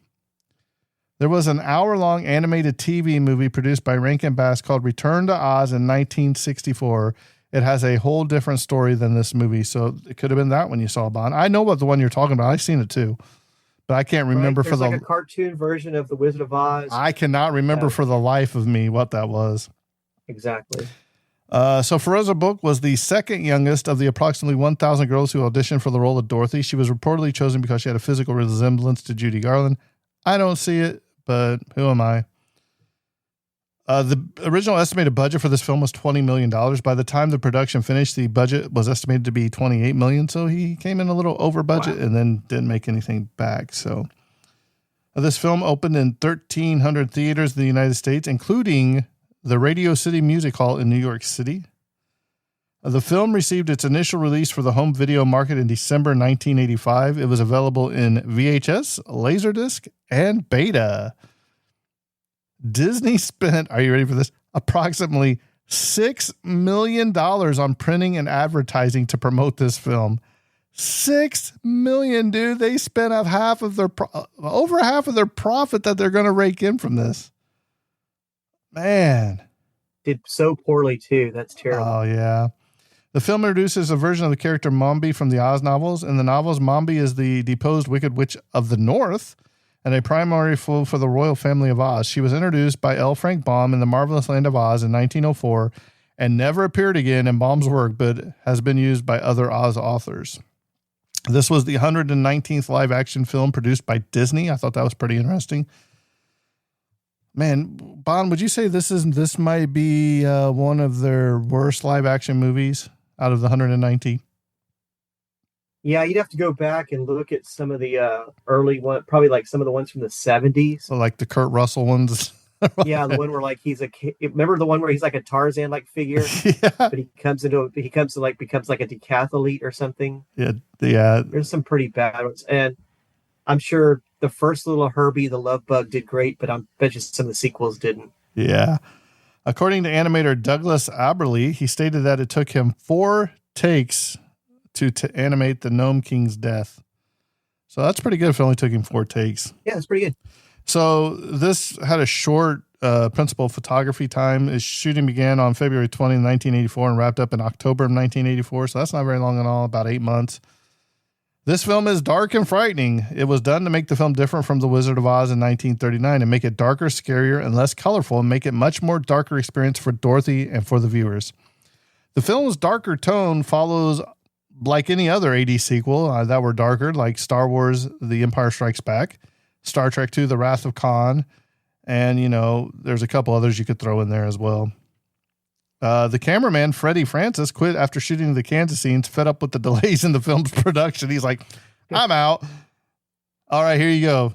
There was an hour-long animated TV movie produced by Rankin Bass called Return to Oz in 1964. It has a whole different story than this movie, so it could have been that one you saw, Bond. I know what the one you're talking about. I've seen it too, but I can't remember for a cartoon version of The Wizard of Oz. I cannot remember for the life of me what that was. Exactly. So Firuza Balk was the second youngest of the approximately 1,000 girls who auditioned for the role of Dorothy. She was reportedly chosen because she had a physical resemblance to Judy Garland. I don't see it, but who am I? The original estimated budget for this film was $20 million. By the time the production finished, the budget was estimated to be $28 million. So he came in a little over budget and then didn't make anything back. So this film opened in 1,300 theaters in the United States, including the Radio City Music Hall in New York City. The film received its initial release for the home video market in December 1985. It was available in VHS, Laserdisc, and Beta. Disney spent, are you ready for this? Approximately $6 million on printing and advertising to promote this film. $6 million, dude. They spent over half of their profit that they're going to rake in from this. Man. Did so poorly too. That's terrible. Oh, yeah. The film introduces a version of the character Mombi from the Oz novels. In the novels, Mombi is the deposed Wicked Witch of the North and a primary foe for the royal family of Oz. She was introduced by L. Frank Baum in The Marvelous Land of Oz in 1904 and never appeared again in Baum's work, but has been used by other Oz authors. This was the 119th live action film produced by Disney. I thought that was pretty interesting. Man, Bond, would you say this might be one of their worst live action movies out of the 119? Yeah, you'd have to go back and look at some of the early one, probably like some of the ones from the 70s. So like the Kurt Russell ones. Yeah, the one where like he's remember the one where he's like a Tarzan like figure, Yeah. but becomes like a decathlete or something. Yeah. There's some pretty bad ones, and I'm sure the first little Herbie the Love Bug did great, but I bet you some of the sequels didn't. Yeah. According to animator Douglas Aberley, he stated that it took him 4 takes to animate the Gnome King's death. So that's pretty good if it only took him 4 takes. Yeah, that's pretty good. So this had a short principal photography time. Its shooting began on February 20, 1984 and wrapped up in October of 1984. So that's not very long at all, about 8 months. This film is dark and frightening. It was done to make the film different from The Wizard of Oz in 1939 and make it darker, scarier, and less colorful and make it much more darker experience for Dorothy and for the viewers. The film's darker tone follows like any other 80s sequel that were darker, like Star Wars, The Empire Strikes Back, Star Trek II, The Wrath of Khan, and, there's a couple others you could throw in there as well. The cameraman, Freddie Francis, quit after shooting the Kansas scenes, fed up with the delays in the film's production. He's like, I'm out. All right, here you go.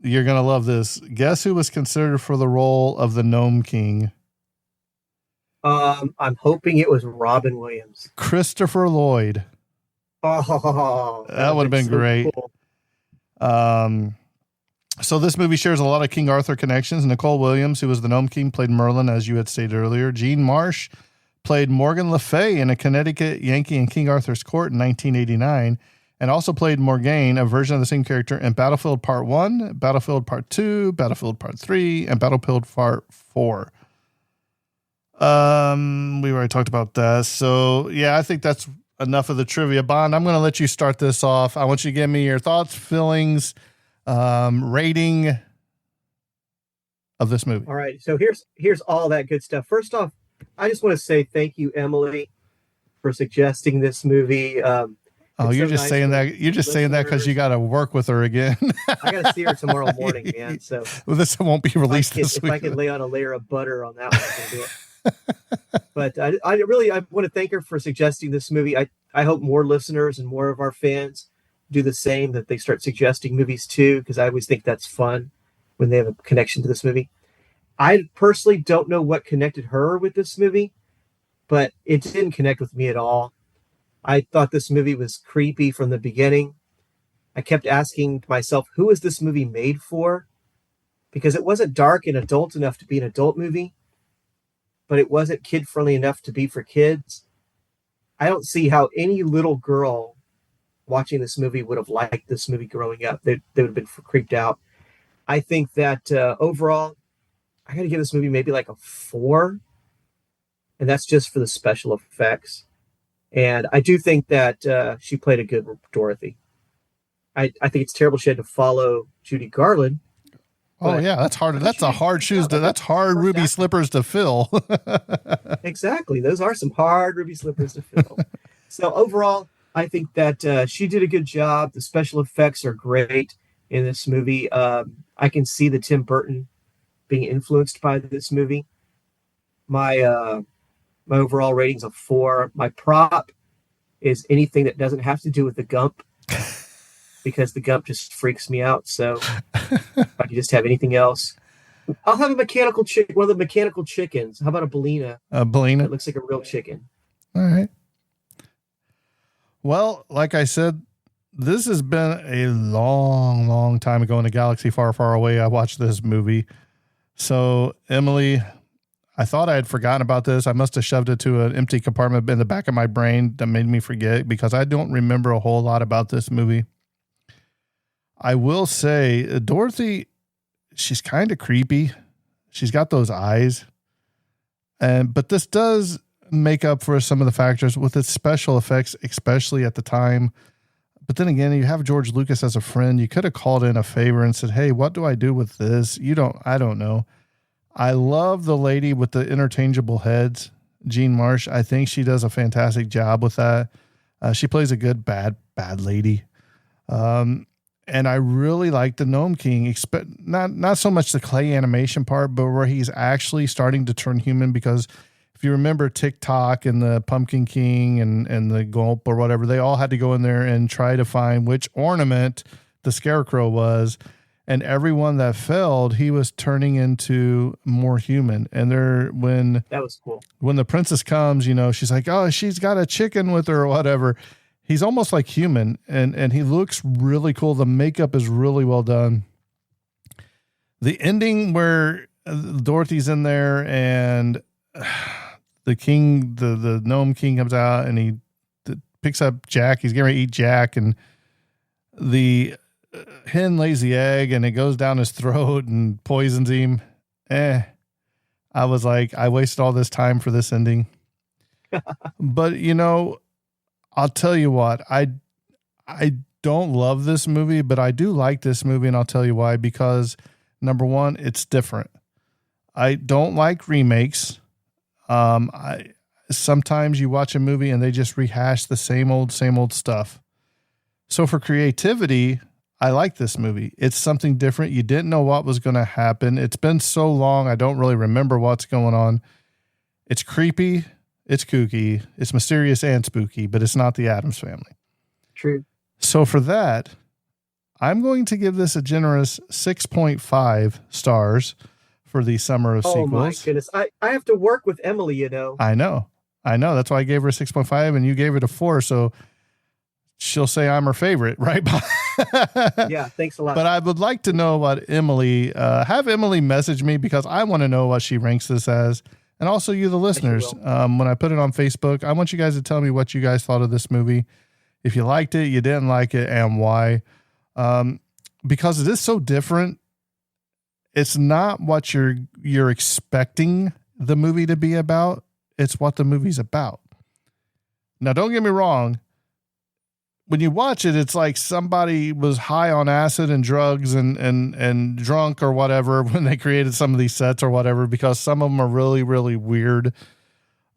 You're going to love this. Guess who was considered for the role of the Gnome King? I'm hoping it was Robin Williams. Christopher Lloyd. Oh, that would have been so great. Cool. So this movie shares a lot of King Arthur connections. Nicole Williams, who was the Gnome King, played Merlin, as you had stated earlier. Jean Marsh played Morgan Le Fay in A Connecticut Yankee in King Arthur's Court in 1989, and also played Morgaine, a version of the same character, in Battlefield Part 1, Battlefield Part 2, Battlefield Part 3, and Battlefield Part 4. We already talked about that. So, yeah, I think that's enough of the trivia. Bond, I'm going to let you start this off. I want you to give me your thoughts, feelings, rating of this movie. All right, so here's all that good stuff. First off, I just want to say thank you, Emily, for suggesting this movie. You're just saying that. You're just saying that because you got to work with her again. I got to see her tomorrow morning, man. So this won't be released this week. If I could lay on a layer of butter on that one, I can do it. But I want to thank her for suggesting this movie. I hope more listeners and more of our fans do the same, that they start suggesting movies too, because I always think that's fun when they have a connection to this movie. I personally don't know what connected her with this movie, but it didn't connect with me at all. I thought this movie was creepy from the beginning. I kept asking myself, who is this movie made for? Because it wasn't dark and adult enough to be an adult movie, but it wasn't kid-friendly enough to be for kids. I don't see how any little girl watching this movie would have liked this movie growing up. They would have been creeped out. I think that overall, I got to give this movie maybe like a 4, and that's just for the special effects. And I do think that she played a good Dorothy. I think it's terrible she had to follow Judy Garland. Oh yeah, that's hard. That's a hard shoes to. That's hard ruby slippers to fill. Exactly, those are some hard ruby slippers to fill. So overall, I think that she did a good job. The special effects are great in this movie. I can see the Tim Burton being influenced by this movie. My overall rating's a 4. My prop is anything that doesn't have to do with the Gump, because the Gump just freaks me out. So if I could just have anything else, I'll have a mechanical chicken, one of the mechanical chickens. How about a Bellina? A Bellina? It looks like a real chicken. All right. Well, like I said, this has been a long, long time ago in a galaxy far, far away. I watched this movie. So, Emily, I thought I had forgotten about this. I must have shoved it to an empty compartment in the back of my brain that made me forget, because I don't remember a whole lot about this movie. I will say, Dorothy, she's kind of creepy. She's got those eyes. But this does make up for some of the factors with its special effects, especially at the time. But then again, you have George Lucas as a friend. You could have called in a favor and said, hey, what do I do with this? I don't know. I love the lady with the interchangeable heads. Jean Marsh. I think she does a fantastic job with that. She plays a good bad lady. And I really like the Gnome King, not so much the clay animation part, but where he's actually starting to turn human. Because if you remember TikTok and the Pumpkin King and the Gulp or whatever, they all had to go in there and try to find which ornament the Scarecrow was. And everyone that failed, he was turning into more human. And that was cool. When the princess comes, she's like, oh, she's got a chicken with her or whatever. He's almost like human, and he looks really cool. The makeup is really well done. The ending where Dorothy's in there and the king, the Gnome King comes out and he picks up Jack. He's getting ready to eat Jack, and the hen lays the egg and it goes down his throat and poisons him. I was like, I wasted all this time for this ending. But I'll tell you what, I don't love this movie, but I do like this movie, and I'll tell you why. Because number one, it's different. I don't like remakes. Sometimes you watch a movie and they just rehash the same old stuff. So for creativity, I like this movie. It's something different. You didn't know what was going to happen. It's been so long, I don't really remember what's going on. It's creepy. It's kooky, it's mysterious and spooky, but it's not the Addams Family. True. So for that, I'm going to give this a generous 6.5 stars for the summer of sequels. Oh my goodness. I have to work with Emily, I know. That's why I gave her a 6.5 and you gave it a 4. So she'll say I'm her favorite, right? Yeah, thanks a lot. But I would like to know what Emily, have Emily message me, because I want to know what she ranks this as. And also you, the listeners, when I put it on Facebook, I want you guys to tell me what you guys thought of this movie. If you liked it, you didn't like it, and why. Because it is so different. It's not what you're expecting the movie to be about. It's what the movie's about. Now, don't get me wrong. When you watch it, it's like somebody was high on acid and drugs and drunk or whatever when they created some of these sets or whatever, because some of them are really, really weird.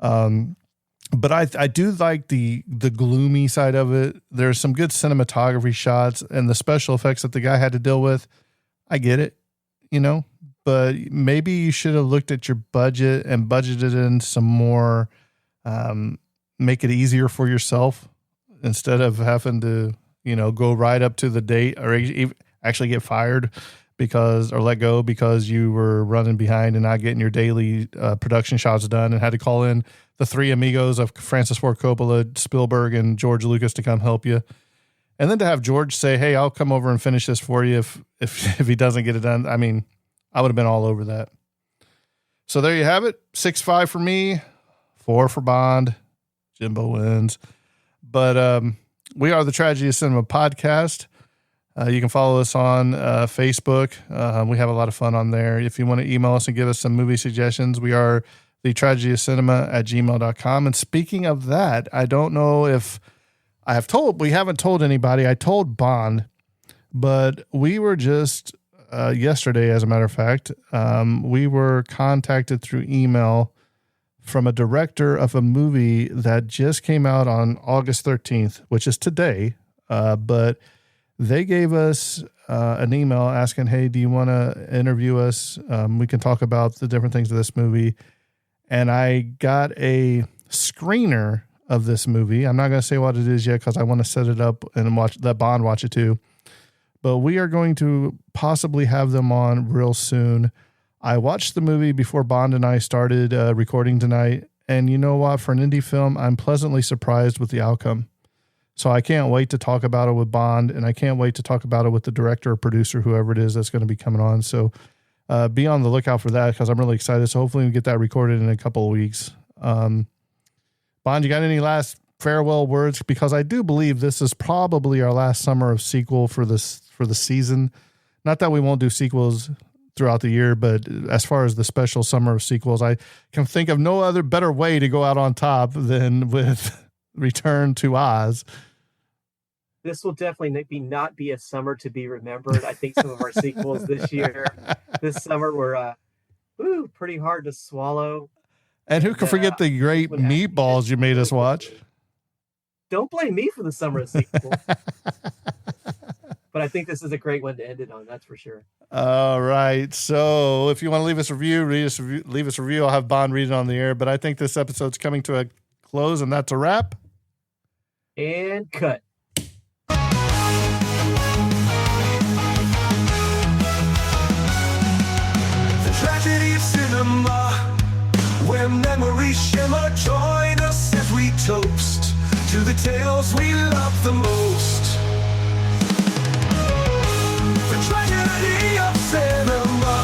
But I do like the gloomy side of it. There's some good cinematography shots, and the special effects that the guy had to deal with. I get it, but maybe you should have looked at your budget and budgeted in some more, make it easier for yourself, instead of having to, go right up to the date or actually get fired or let go because you were running behind and not getting your daily production shots done, and had to call in the three amigos of Francis Ford Coppola, Spielberg, and George Lucas to come help you. And then to have George say, hey, I'll come over and finish this for you if he doesn't get it done. I mean, I would have been all over that. So there you have it. 6.5 for me, 4 for Bond. Jimbo wins. But we are the Tragedy of Cinema podcast. You can follow us on Facebook. We have a lot of fun on there. If you want to email us and give us some movie suggestions, we are the Tragedy of Cinema at gmail.com. And speaking of that, I don't know if we haven't told anybody. I told Bond, but we were just yesterday, as a matter of fact, we were contacted through email from a director of a movie that just came out on August 13th, which is today. But they gave us an email asking, hey, do you want to interview us? We can talk about the different things of this movie. And I got a screener of this movie. I'm not going to say what it is yet, because I want to set it up and let Bond watch it too. But we are going to possibly have them on real soon. I watched the movie before Bond and I started recording tonight. And you know what? For an indie film, I'm pleasantly surprised with the outcome. So I can't wait to talk about it with Bond, and I can't wait to talk about it with the director or producer, whoever it is that's going to be coming on. So be on the lookout for that, because I'm really excited. So hopefully we get that recorded in a couple of weeks. Bond, you got any last farewell words? Because I do believe this is probably our last summer of sequel for the season. Not that we won't do sequels throughout the year, but as far as the special summer of sequels, I can think of no other better way to go out on top than with Return to Oz. This will definitely not be a summer to be remembered. I think some of our sequels this summer were pretty hard to swallow. And who can forget the great meatballs you made us watch? Don't blame me for the summer of sequels. But I think this is a great one to end it on. That's for sure. All right. So if you want to leave us a review, leave us a review. I'll have Bond read it on the air. But I think this episode's coming to a close, and that's a wrap. And cut. The tragedy of cinema, where memories shimmer. Join us as we toast to the tales we love the most. The tragedy of cinema,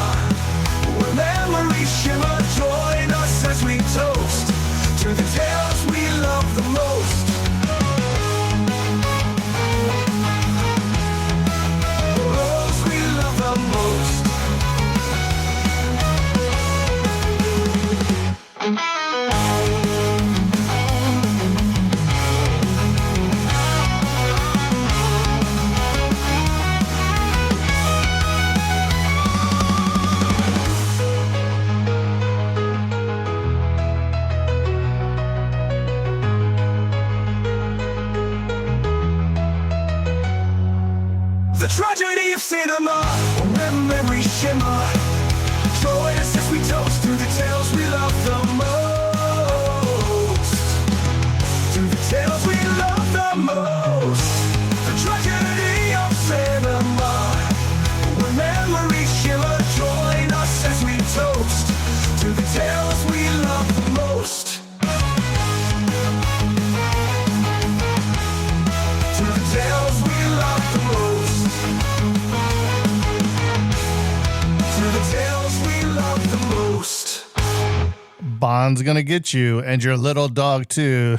where memories shimmer. Join us as we toast to the tales we love the most. Those we love the most. The tragedy of cinema, when memories shimmer. Join us as we toast to the tales we love the most. To the tales we love the most. The tragedy of cinema, when memories shimmer. Join us as we toast to the tales we love the most. To the tales we love the most. To the tales we love the most. Bond's gonna get you and your little dog too.